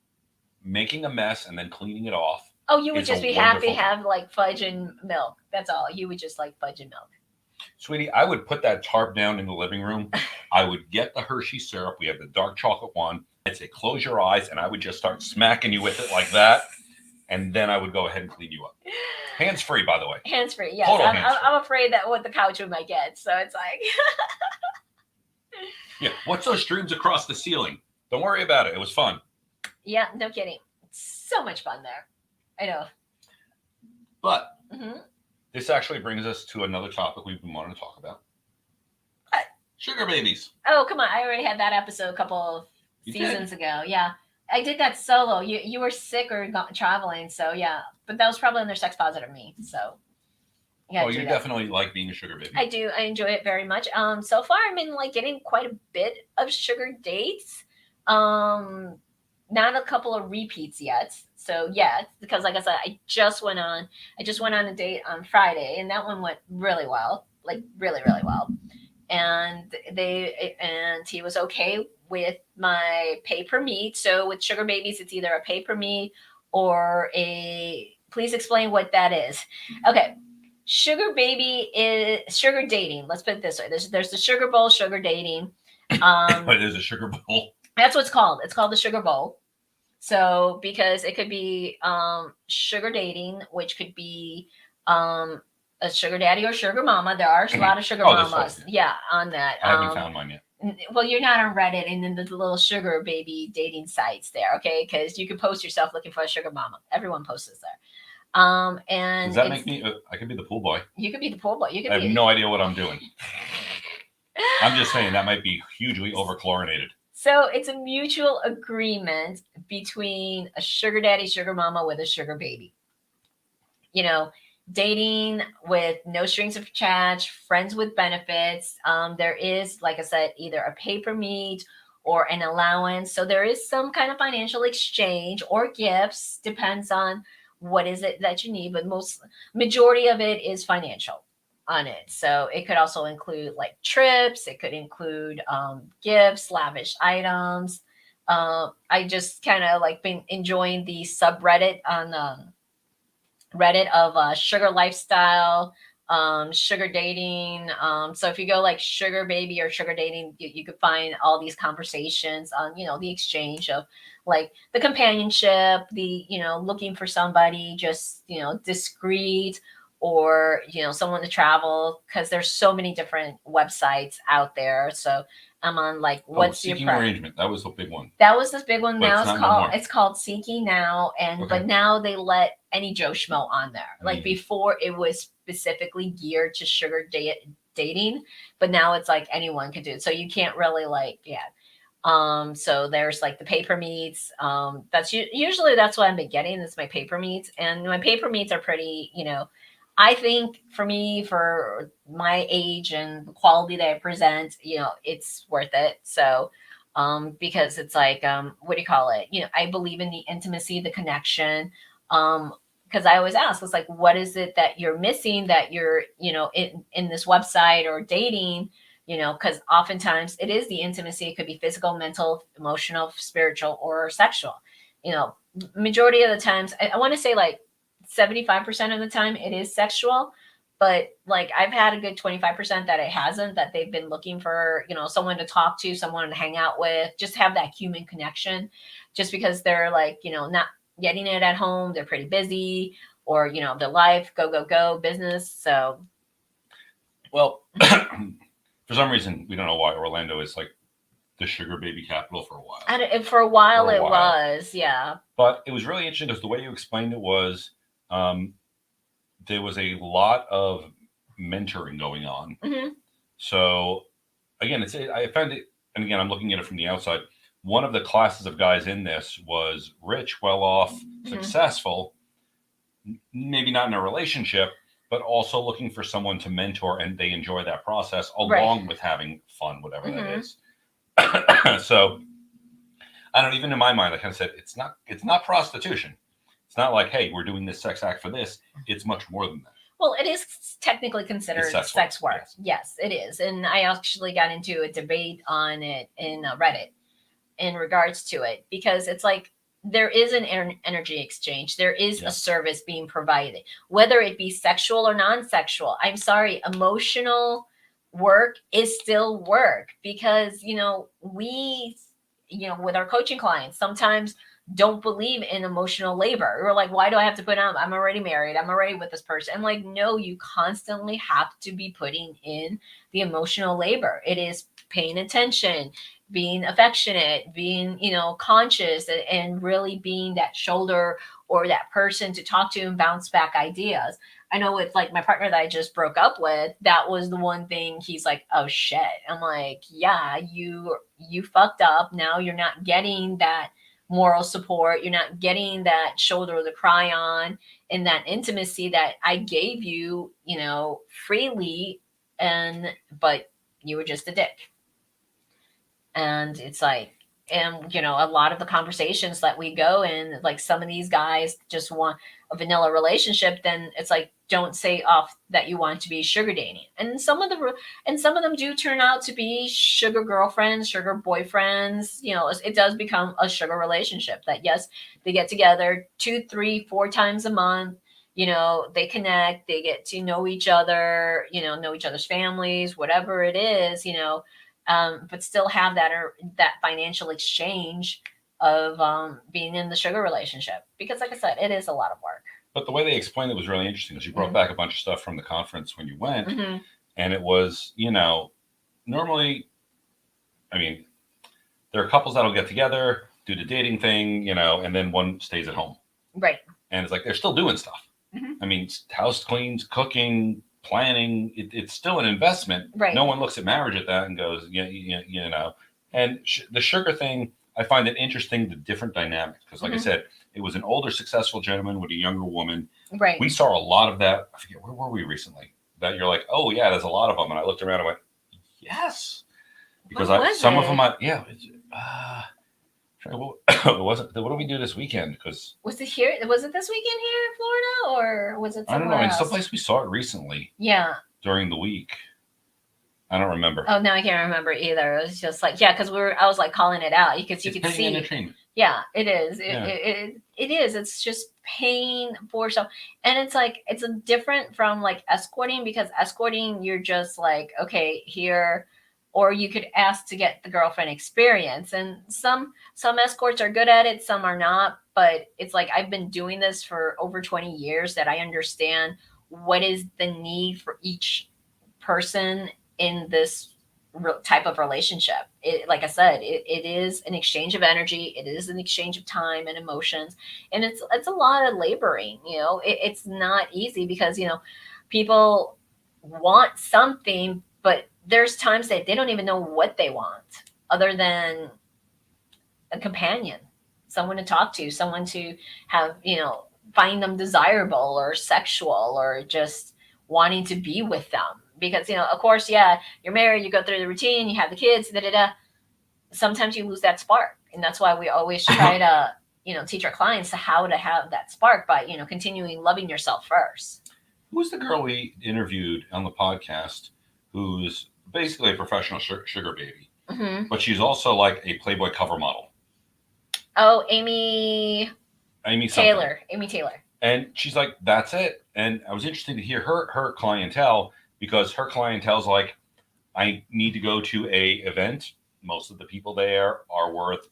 making a mess and then cleaning it off. Oh, you would just be happy to have like fudge and milk. That's all. You would just like fudge and milk. Sweetie, I would put that tarp down in the living room. I would get the Hershey syrup. We have the dark chocolate one. I'd say, close your eyes. And I would just start smacking you with it like that. And then I would go ahead and clean you up. Hands free, by the way. Hands free, yes. I'm afraid that what the couch we might get. So it's like. Yeah. What's those streams across the ceiling? Don't worry about it. It was fun. Yeah, no kidding. So much fun there. I know. But Hmm. this actually brings us to another topic we've been wanting to talk about. What? Sugar babies. Oh, come on. I already had that episode a couple of You seasons did? ago. Yeah. I did that solo. You were sick or traveling, so yeah. But that was probably under sex positive me. So yeah, Oh, do you that. definitely like being a sugar baby. I do. I enjoy it very much. So far I've been like getting quite a bit of sugar dates. Um, Not a couple of repeats yet. So yeah, because like I said, I just went on a date on Friday, and that one went really well, like really, really well. And he was okay with my pay per meet. So with sugar babies, it's either a pay per meet or a. Please explain what that is. Okay, sugar baby is sugar dating. Let's put it this way: there's the sugar bowl, sugar dating. But there's a sugar bowl. That's what it's called. It's called the sugar bowl. So because it could be sugar dating, which could be a sugar daddy or sugar mama. There are a lot of sugar Oh, mamas, yeah, on that. I haven't found mine yet. Well, you're not on Reddit and then the little sugar baby dating sites there, okay? Because you can post yourself looking for a sugar mama. Everyone posts there. And Does that make me? I could be the pool boy. You could be the pool boy. You could I be. have no idea what I'm doing. I'm just saying that might be hugely overchlorinated. So it's a mutual agreement between a sugar daddy, sugar mama with a sugar baby. You know, dating with no strings attached, friends with benefits. There is, like I said, either a pay per meet or an allowance. So there is some kind of financial exchange or gifts, depends on what is it that you need, but majority of it is financial on it. So it could also include like trips, it could include gifts, lavish items. I just kind of like been enjoying the subreddit on Reddit of sugar lifestyle, sugar dating. So if you go like sugar baby or sugar dating, you could find all these conversations on, the exchange of like the companionship, the, looking for somebody just, discreet or, someone to travel, because there's so many different websites out there. So I'm on like, what's your Seeking Arrangement. That was the big one. That was this big one. But Now it's called Seeking Now, and Okay. but now they let any Joe Schmo on there. Like Mhm. before, it was specifically geared to sugar dating, but now it's like anyone can do it. So you can't really so there's like the paper meets. That's usually that's what I've been getting. Is my paper meets, and my paper meets are pretty. I think for me, for my age and the quality that I present, it's worth it. So, because it's like, what do you call it? I believe in the intimacy, the connection. Because I always ask, it's like, what is it that you're missing that you're, in this website or dating? Because oftentimes it is the intimacy. It could be physical, mental, emotional, spiritual, or sexual. Majority of the times, I want to say like 75% of the time it is sexual, but like I've had a good 25% that it hasn't, that they've been looking for, someone to talk to, someone to hang out with, just have that human connection, just because they're like, not getting it at home, they're pretty busy, or their life, go business. So well, for some reason we don't know why Orlando is like the sugar baby capital for a while. For a while it was, yeah. But it was really interesting because the way you explained it was, there was a lot of mentoring going on. Mm-hmm. So again, I found it, and again, I'm looking at it from the outside. One of the classes of guys in this was rich, well off, successful, maybe not in a relationship, but also looking for someone to mentor, and they enjoy that process along with having fun, whatever that is. So I don't, even in my mind, I kind of said it's not prostitution. It's not like, hey, we're doing this sex act for this. It's much more than that. Well, it is technically considered sex work. Yes, it is. And I actually got into a debate on it in Reddit in regards to it, because it's like there is an energy exchange. There is a service being provided, whether it be sexual or non-sexual. I'm sorry, emotional work is still work, because, we with our coaching clients, sometimes don't believe in emotional labor. We're like, why do I have to put on? I'm already married. I'm already with this person. I'm like, no, you constantly have to be putting in the emotional labor. It is paying attention, being affectionate, being, conscious, and really being that shoulder or that person to talk to and bounce back ideas. I know with like my partner that I just broke up with, that was the one thing he's like, oh shit. I'm like, yeah, you fucked up. Now you're not getting that moral support. You're not getting that shoulder to cry on and that intimacy that I gave you, freely. But you were just a dick. And it's like, and a lot of the conversations that we go in, like some of these guys just want a vanilla relationship, then it's like, don't say off that you want to be sugar dating. And some of them do turn out to be sugar girlfriends, sugar boyfriends. It does become a sugar relationship that, yes, they get together 2, 3, 4 times a month. They connect, they get to know each other, know each other's families, whatever it is, but still have that financial exchange of being in the sugar relationship, because like I said, it is a lot of work. But the way they explained it was really interesting, because you brought back a bunch of stuff from the conference when you went, and it was, normally, I mean, there are couples that'll get together, do the dating thing, and then one stays at home. Right. And it's like they're still doing stuff. I mean, house cleans, cooking, planning, it's still an investment. Right. No one looks at marriage at that and goes, And the sugar thing, I find it interesting, the different dynamics. Because like I said, it was an older, successful gentleman with a younger woman. Right. We saw a lot of that. I forget, where were we recently? That you're like, oh, yeah, there's a lot of them. And I looked around and went, yes. Because some of them, what do we do this weekend? Because was it here? Was it this weekend here in Florida, or was it somewhere I don't know. else? In someplace we saw it recently. Yeah. During the week. I don't remember. Oh, no, I can't remember either. It was just like, yeah, because I was like calling it out. You could see. Entertainment. Yeah, it is. It is. It's just paying for stuff. And it's like, it's a different from like escorting, because escorting, you're just like, okay, here. Or you could ask to get the girlfriend experience. And some escorts are good at it, some are not. But it's like, I've been doing this for over 20 years, that I understand what is the need for each person in this type of relationship. Like I said, it is an exchange of energy. It is an exchange of time and emotions. And it's a lot of laboring, it's not easy, because, people want something, but there's times that they don't even know what they want, other than a companion, someone to talk to, someone to have, find them desirable or sexual, or just wanting to be with them. Because, of course, yeah, you're married, you go through the routine, you have the kids, sometimes you lose that spark. And that's why we always try to, teach our clients how to have that spark by, continuing loving yourself first. Who's the girl we interviewed on the podcast who's basically a professional sugar baby, but she's also like a Playboy cover model? Oh, Amy Taylor. And she's like, that's it. And I was interested to hear her clientele, because her clientele's like, I need to go to a event. Most of the people there are worth,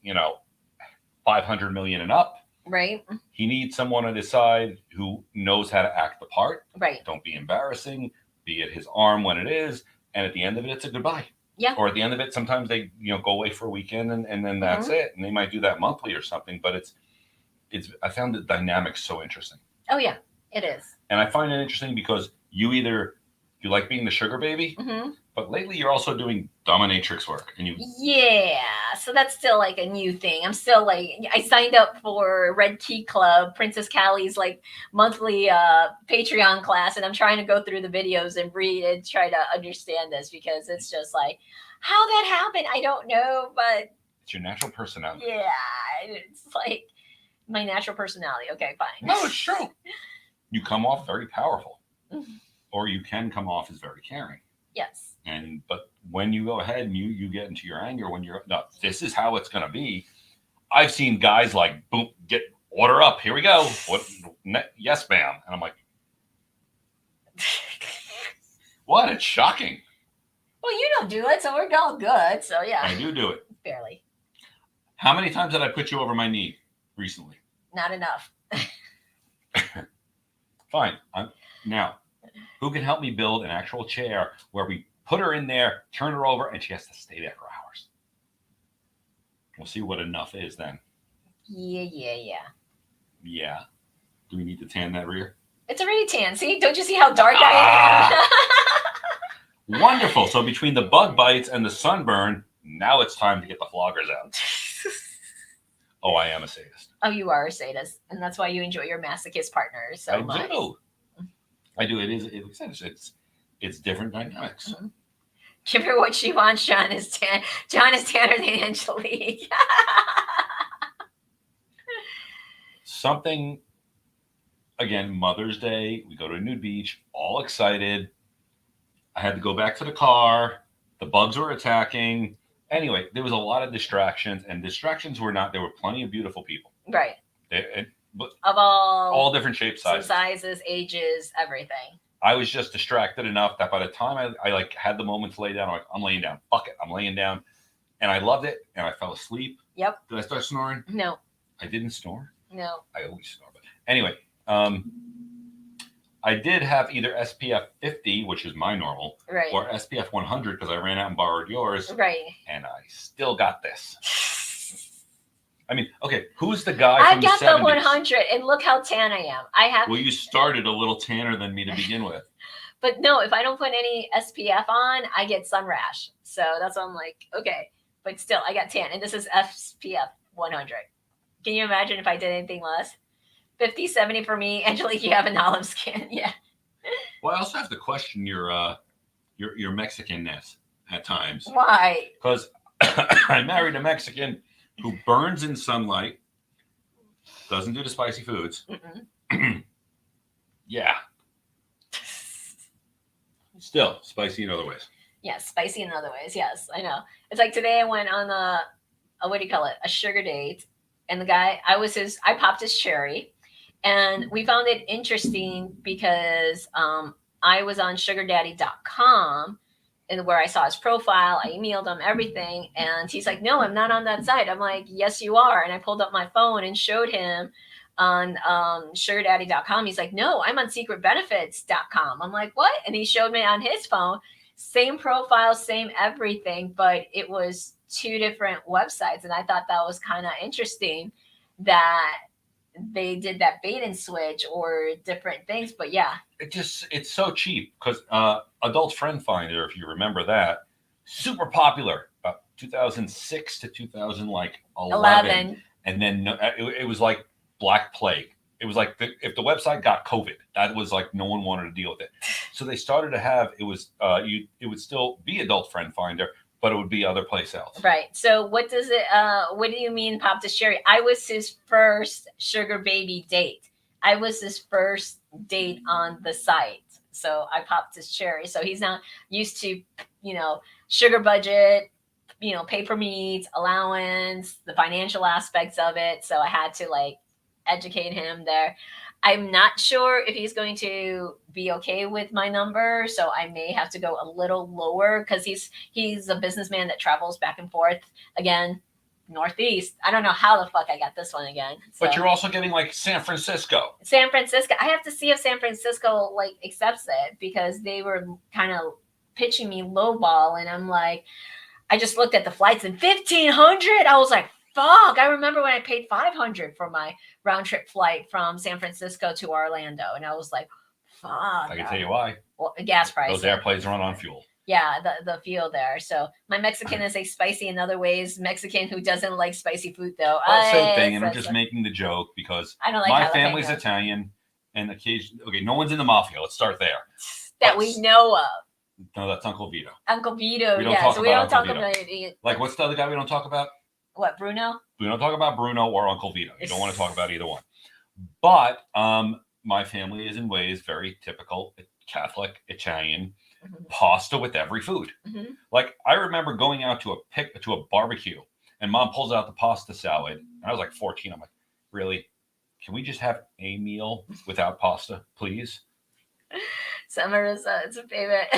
500 million and up. Right. He needs someone on his side who knows how to act the part. Right. Don't be embarrassing. Be at his arm when it is. And at the end of it, it's a goodbye. Yeah. Or at the end of it, sometimes they, go away for a weekend and then that's it. And they might do that monthly or something. But I found the dynamics so interesting. Oh, yeah, it is. And I find it interesting because you like being the sugar baby, but lately you're also doing dominatrix work. Yeah, so that's still like a new thing. I'm still like, I signed up for Red Key Club, Princess Callie's like monthly Patreon class, and I'm trying to go through the videos and read and try to understand this, because it's just like, how that happened, I don't know, but it's your natural personality. Yeah, it's like my natural personality. Okay, fine. No, it's true. You come off very powerful. Or you can come off as very caring. Yes. But when you go ahead and you get into your anger, this is how it's going to be. I've seen guys like, boom, order up. Here we go. What? Yes, ma'am. And I'm like, what? It's shocking. Well, you don't do it, so we're all good. So yeah. I do it. Barely. How many times did I put you over my knee? recently. Not enough. Fine. Now, who can help me build an actual chair where we put her in there, turn her over, and she has to stay there for hours? We'll see what enough is then. Yeah. Yeah. Do we need to tan that rear? It's already tan. See? Don't you see how dark I am? Wonderful. So between the bug bites and the sunburn, now it's time to get the floggers out. Oh, I am a sadist. Oh, you are a sadist, and that's why you enjoy your masochist partner so much. I do. It is. It's different dynamics. Mm-hmm. Give her what she wants. John is tanner than Angelique. Something. Again, Mother's Day. We go to a nude beach, all excited. I had to go back to the car. The bugs were attacking. Anyway, there was a lot of distractions, and distractions were not. There were plenty of beautiful people. Right. But of all different shapes, sizes, ages, everything. I was just distracted enough that by the time I like had the moment to lay down, I'm laying down. Fuck it, I'm laying down, and I loved it, and I fell asleep. Yep. Did I start snoring? No. I didn't snore. No. I always snore, but anyway, I did have either SPF 50, which is my normal, right, or SPF 100 because I ran out and borrowed yours, right, and I still got this. I mean, okay, who's the guy I from got the 70s? The 100, and look how tan I am. I have. Well, you started a little tanner than me to begin with. But no, if I don't put any SPF on, I get sun rash. So that's why I'm like, okay. But still, I got tan, and this is SPF 100. Can you imagine if I did anything less? 50, 70 for me. Angelique, you have an olive skin. Yeah. Well, I also have to question your Mexican-ness at times. Why? Because I married a Mexican who burns in sunlight, doesn't do the spicy foods. Yeah. Still, spicy in other ways. Yes, spicy in other ways. Yes, I know. It's like today I went on a what do you call it? A sugar date. And the guy, I popped his cherry. And we found it interesting because I was on sugardaddy.com and where I saw his profile. I emailed him everything. And he's like, no, I'm not on that site. I'm like, yes, you are. And I pulled up my phone and showed him on sugardaddy.com. He's like, no, I'm on secretbenefits.com. I'm like, what? And he showed me on his phone, same profile, same everything, but it was two different websites. And I thought that was kind of interesting that they did that bait and switch or different things. But yeah, it's so cheap because Adult Friend Finder, if you remember that, super popular about 2006 to 2011. And then it was like Black Plague. It was like if the website got COVID, that was like no one wanted to deal with it. So they started to have it would still be Adult Friend Finder, but it would be other place else. Right. So what does it? What do you mean, popped his cherry? I was his first sugar baby date. I was his first date on the site. So I popped his cherry. So he's not used to, sugar budget, pay per meets, allowance, the financial aspects of it. So I had to educate him there. I'm not sure if he's going to be okay with my number, so I may have to go a little lower because he's a businessman that travels back and forth. Again, Northeast. I don't know how the fuck I got this one again. So. But you're also getting San Francisco. San Francisco. I have to see if San Francisco accepts it because they were kind of pitching me lowball, and I'm like, I just looked at the flights and $1,500. I was like, fuck. I remember when I paid $500 for my round trip flight from San Francisco to Orlando. And I was like, fuck. I can tell you why. Well, gas prices. Those airplanes run on fuel. Yeah, the fuel there. So my Mexican is spicy in other ways. Mexican who doesn't like spicy food though. Well, same thing. And I'm just making the joke because I don't like my family's Italian and occasionally, no one's in the mafia. Let's start there. That we know of. No, that's Uncle Vito. Uncle Vito, we don't talk about it. What's the other guy we don't talk about? What, Bruno? We don't talk about Bruno or Uncle Vito. You don't want to talk about either one. But my family is in ways very typical Catholic Italian. Pasta with every food. I remember going out to a barbecue and Mom pulls out the pasta salad. And I was like 14. I'm like, really? Can we just have a meal without pasta, please? Marissa, it's a favorite.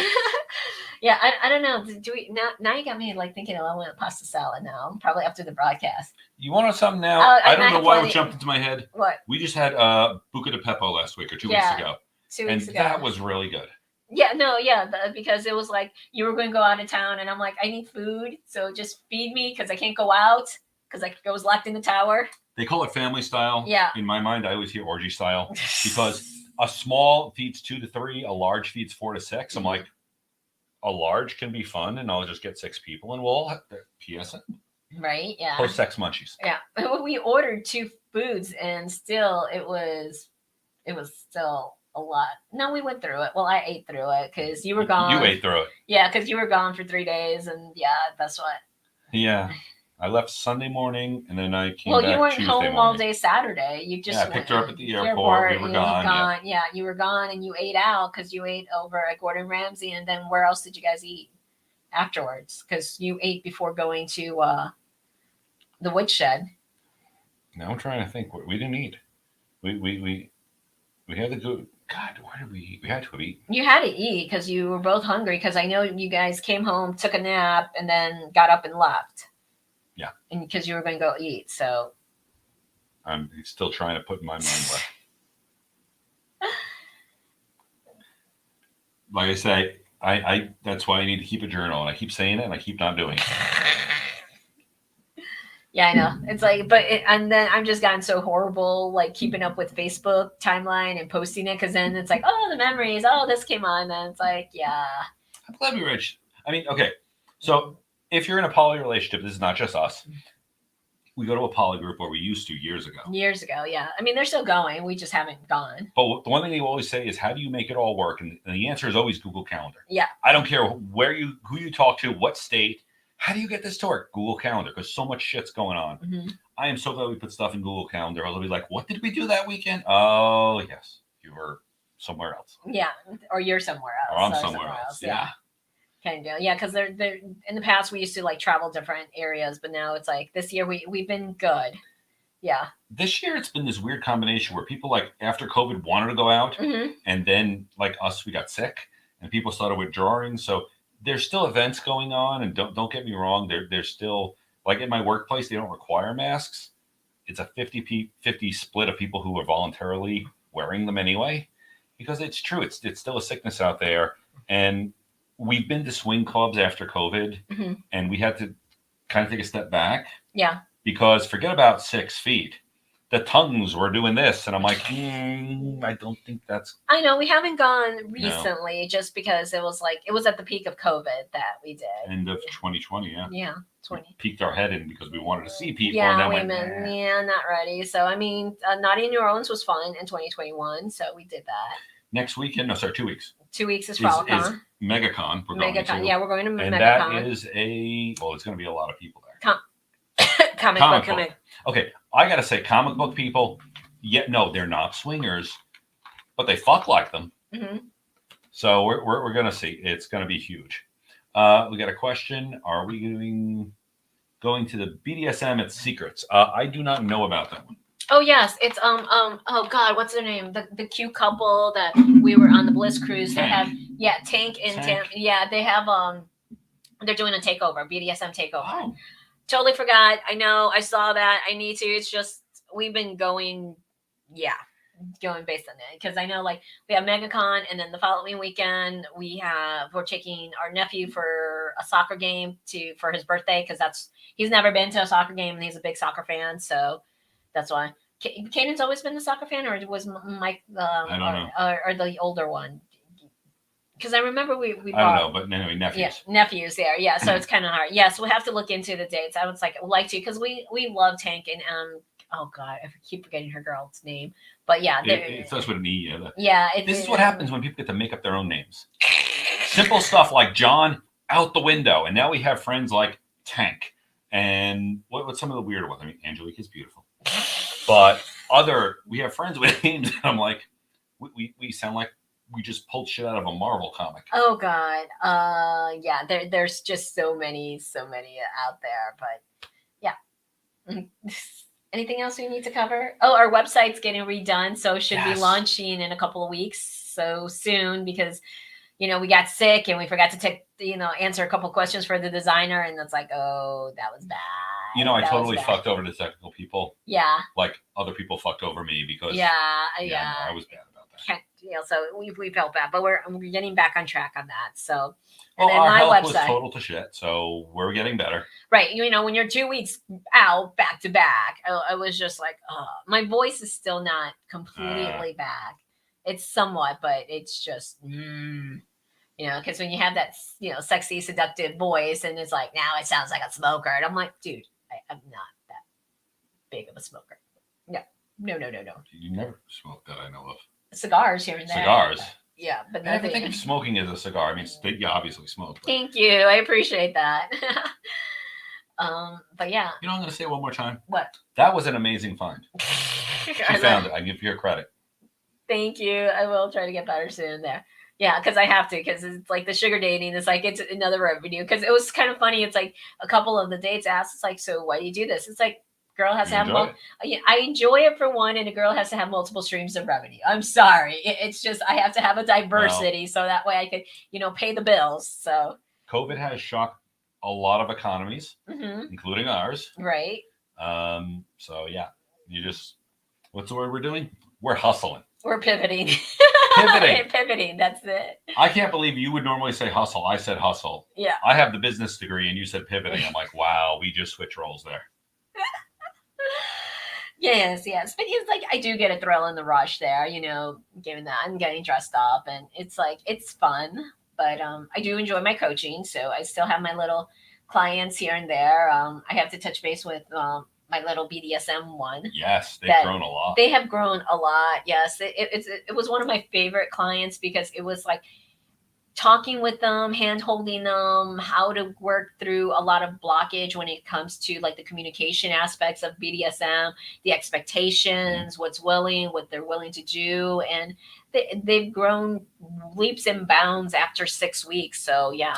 Yeah, I don't know. Do we now? You got me like thinking, oh, I want a pasta salad now. Probably after the broadcast. You want something now? I I don't know have why it plenty. jumped into my head. What? We just had Buca de Pepo last week or 2 weeks Yeah, ago. 2 weeks ago. That was really good. Yeah, no, yeah, because it was like you were going to go out of town, and I'm like, I need food, so just feed me because I can't go out because I was locked in the tower. They call it family style. Yeah. In my mind, I always hear orgy style because a small feeds 2 to 3, a large feeds 4 to 6. I'm like, a large can be fun, and I'll just get 6 people, and we'll have PSN. Right. Yeah. Post sex munchies. Yeah. We ordered 2 foods, and still it was still a lot. No, we went through it. Well, I ate through it because you were gone. You ate through it. Yeah, because you were gone for 3 days, and yeah, that's what. Yeah. I left Sunday morning, and then I came Well, back you weren't Tuesday home morning. all day Saturday. You just I picked her up at the airport. We were gone. Yeah, you were gone, and you ate out because you ate over at Gordon Ramsay. And then where else did you guys eat afterwards? Because you ate before going to the woodshed. Now I'm trying to think. We didn't eat. We had to go. God, where did we eat? We had to eat. You had to eat because you were both hungry. Because I know you guys came home, took a nap, and then got up and left. Yeah. And because you were going to go eat, so. I'm still trying to put in my mind what. Like I say, I that's why I need to keep a journal, and I keep saying it, and I keep not doing it. Yeah, I know. It's like, and then I'm just gotten so horrible, like keeping up with Facebook timeline and posting it, because then it's like, oh, the memories, oh, this came on, and it's like, yeah. I'm glad we reached. I mean, okay, so if you're in a poly relationship, this is not just us. We go to a poly group where we used to years ago. Years ago, yeah. I mean, they're still going. We just haven't gone. But the one thing they always say is, how do you make it all work? And the answer is always Google Calendar. Yeah. I don't care who you talk to, what state. How do you get this to work? Google Calendar, because so much shit's going on. Mm-hmm. I am so glad we put stuff in Google Calendar. I'll be like, what did we do that weekend? Oh, yes. You were somewhere else. Yeah. Or you're somewhere else. Or I'm somewhere else. Yeah. Kind of. Yeah, because they're in the past we used to like travel different areas, but now it's like this year we've been good. Yeah. This year it's been this weird combination where people like after COVID wanted to go out, and then like us, we got sick, and people started withdrawing. So there's still events going on, and don't get me wrong, there's still, like in my workplace, they don't require masks. It's a 50-50 split of people who are voluntarily wearing them anyway, because it's true. It's still a sickness out there, and we've been to swing clubs after COVID, and we had to kind of take a step back. Yeah. Because forget about 6 feet. The tongues were doing this, and I'm like, I don't think that's. I know we haven't gone recently, just because it was at the peak of COVID that we did. End of 2020, yeah. Yeah, 20. Peaked our head in because we wanted to see people. Yeah, and then not ready. So I mean, Naughty in New Orleans was fun in 2021, so we did that. Next weekend, no, sorry, 2 weeks. 2 weeks is FroliCon. MegaCon. We're going to. Yeah, we're going to and MegaCon. And that is it's going to be a lot of people there. Comic book coming. Okay, I got to say, comic book people, no, they're not swingers, but they fuck like them. Mm-hmm. So we're going to see. It's going to be huge. We got a question. Are we going to the BDSM at Secrets? I do not know about that one. Oh yes, it's oh god, what's their name? The cute couple that we were on the Bliss cruise. They have Tank and Tam. Yeah, they have they're doing a takeover, BDSM takeover. Oh. Totally forgot. I know. I saw that. I need to. It's just we've been going based on it, because I know like we have MegaCon, and then the following weekend we're taking our nephew for a soccer game for his birthday, because he's never been to a soccer game and he's a big soccer fan, so that's why. Kanan's always been a soccer fan, or was Mike I don't know. Or the older one? Because I remember we I don't know, but anyway, nephews. Yeah, nephews there. Yeah, so it's kind of hard. Yeah, so we'll have to look into the dates. I would like to, because we love Tank and oh god, I keep forgetting her girl's name. But yeah, it starts with an E. This is what happens when people get to make up their own names. Simple stuff like John out the window, and now we have friends like Tank. And what's some of the weirder ones? I mean, Angelique is beautiful, but we have friends with names, and I'm like, we sound like we just pulled shit out of a Marvel comic. Oh god, yeah. There's just so many out there, but yeah. Anything else we need to cover? Oh, our website's getting redone, so it should be launching in a couple of weeks. so soon because we got sick and we forgot to take, answer a couple questions for the designer. And it's like, oh, that was bad. I That totally was bad. fucked over the technical people. Yeah. Like other people fucked over me because Yeah. no, I was bad about that. So we felt bad, but we're getting back on track on that. So, and then our health was total to shit. So we're getting better. Right. When you're 2 weeks out back to back, I was just like, oh, my voice is still not completely back. It's somewhat, but it's just, because when you have that, sexy, seductive voice and it's like, now it sounds like a smoker. And I'm like, dude, I'm not that big of a smoker. No. You never smoked that I know of. Cigars here and there. Cigars? Yeah, but I never think of smoking as a cigar. I mean, you obviously smoke. But... Thank you. I appreciate that. But yeah. I'm going to say it one more time. What? That was an amazing find. She found it. I give you credit. Thank you. I will try to get better soon there. Yeah, because I have to, because it's like the sugar dating. It's like, it's another revenue. Because it was kind of funny. It's like a couple of the dates asked, it's like, so why do you do this? It's like, girl has to have I enjoy it for one, and a girl has to have multiple streams of revenue. I'm sorry. It's just, I have to have a diversity so that way I could, pay the bills. So COVID has shocked a lot of economies, including ours. Right. So yeah, what's the word we're doing? We're hustling. We're pivoting. Pivoting. That's it. I can't believe you would normally say hustle. I said hustle. Yeah. I have the business degree and you said pivoting. I'm like, wow, we just switched roles there. Yes. But it's like, I do get a thrill in the rush there, given that I'm getting dressed up and it's like, it's fun, but I do enjoy my coaching. So I still have my little clients here and there. I have to touch base with my little BDSM one. Yes, they've grown a lot. They have grown a lot. Yes. It was one of my favorite clients because it was like talking with them, hand holding them, how to work through a lot of blockage when it comes to like the communication aspects of BDSM, the expectations, what they're willing to do. And they've grown leaps and bounds after 6 weeks. So yeah.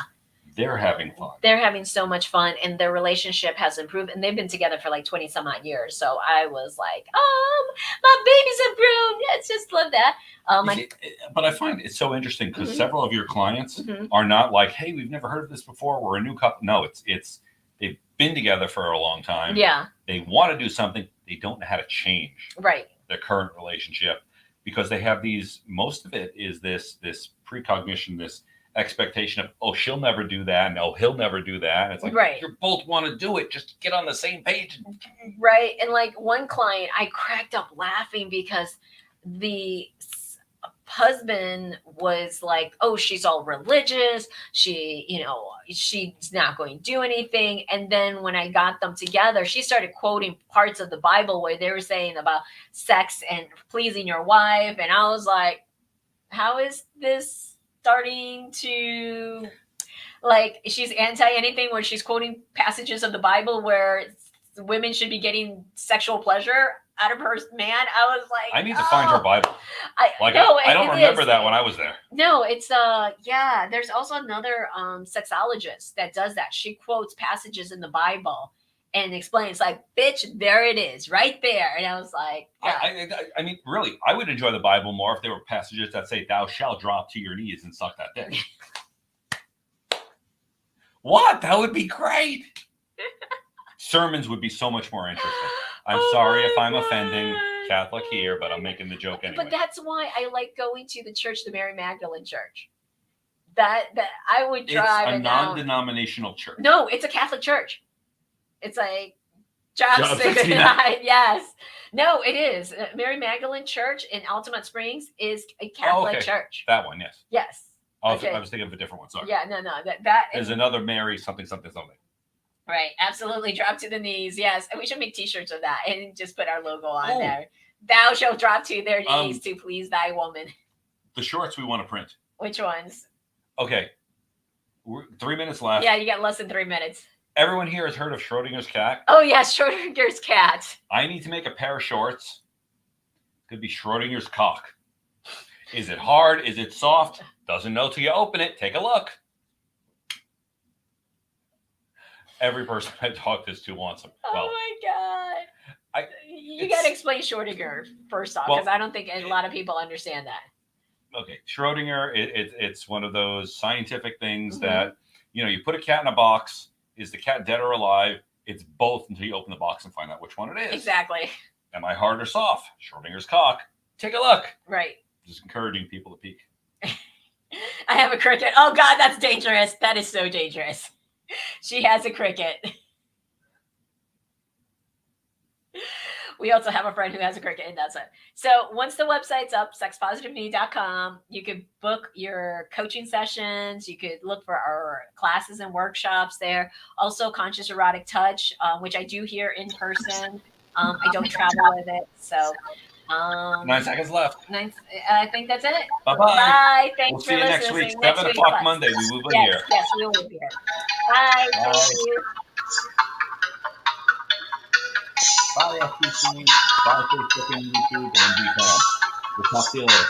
They're having fun. They're having so much fun, and their relationship has improved, and they've been together for like 20 some odd years. So I was like, my babies have grown. It's just love that. But I find it so interesting because several of your clients are not like, hey, we've never heard of this before. We're a new couple. No, it's they've been together for a long time. Yeah. They want to do something. They don't know how to change their current relationship because they have most of it is this precognition, this expectation of, she'll never do that. No, he'll never do that. And it's like, you both want to do it. Just get on the same page. Right. And like one client, I cracked up laughing because the husband was like, she's all religious. She's not going to do anything. And then when I got them together, she started quoting parts of the Bible where they were saying about sex and pleasing your wife. And I was like, how is this starting to, like, she's anti anything where she's quoting passages of the Bible where women should be getting sexual pleasure out of her man? I was like, I need to find her Bible. I don't remember that when I was there. No, it's there's also another sexologist that does that. She quotes passages in the Bible and explains, like, bitch, there it is, right there. And I was like, I mean, really, I would enjoy the Bible more if there were passages that say, thou shalt drop to your knees and suck that dick. What? That would be great. Sermons would be so much more interesting. I'm sorry if I'm offending Catholic here, but I'm making the joke anyway. But that's why I like going to the church, the Mary Magdalene Church. That I would drive. It's a non-denominational church. No, it's a Catholic church. It's like Job 69. Yes. No, it is. Mary Magdalene Church in Altamont Springs is a Catholic church. That one, yes. Yes. I was thinking of a different one. Sorry. Yeah, no. That there's another Mary something. Right. Absolutely. Drop to the knees. Yes. And we should make t-shirts of that and just put our logo on there. Thou shalt drop to their knees to please thy woman. The shorts we want to print. Which ones? Okay. 3 minutes left. Yeah, you got less than 3 minutes. Everyone here has heard of Schrodinger's cat. Oh, yes, Schrodinger's cat. I need to make a pair of shorts. Could be Schrodinger's cock. Is it hard? Is it soft? Doesn't know till you open it. Take a look. Every person I talk this to wants them. Oh, my God. You got to explain Schrodinger first off, because I don't think a lot of people understand that. okay, Schrodinger, it's one of those scientific things Mm-hmm. that, you put a cat in a box. Is the cat dead or alive? It's both until you open the box and find out which one it is. Exactly. Am I hard or soft? Schrodinger's cock. Take a look. Right. Just encouraging people to peek. I have a cricket. Oh God, that's dangerous. That is so dangerous. She has a cricket. We also have a friend who has a cricket, and that's it. So once the website's up, sexpositiveme.com, you could book your coaching sessions. You could look for our classes and workshops there. Also, Conscious Erotic Touch, which I do here in person. I don't travel with it, so 9 seconds left. I think that's it. Bye-bye. Bye. We'll Thanks see for you next listening. week. Next 7 week, o'clock bye. Monday. We will be Yes, here. yes, we will be here. Bye. Bye. Thank you. Bye, FTC. Bye, Facebook and YouTube, and BFAM. We'll talk to you later.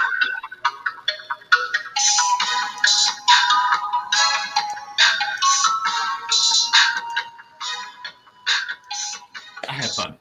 I had fun.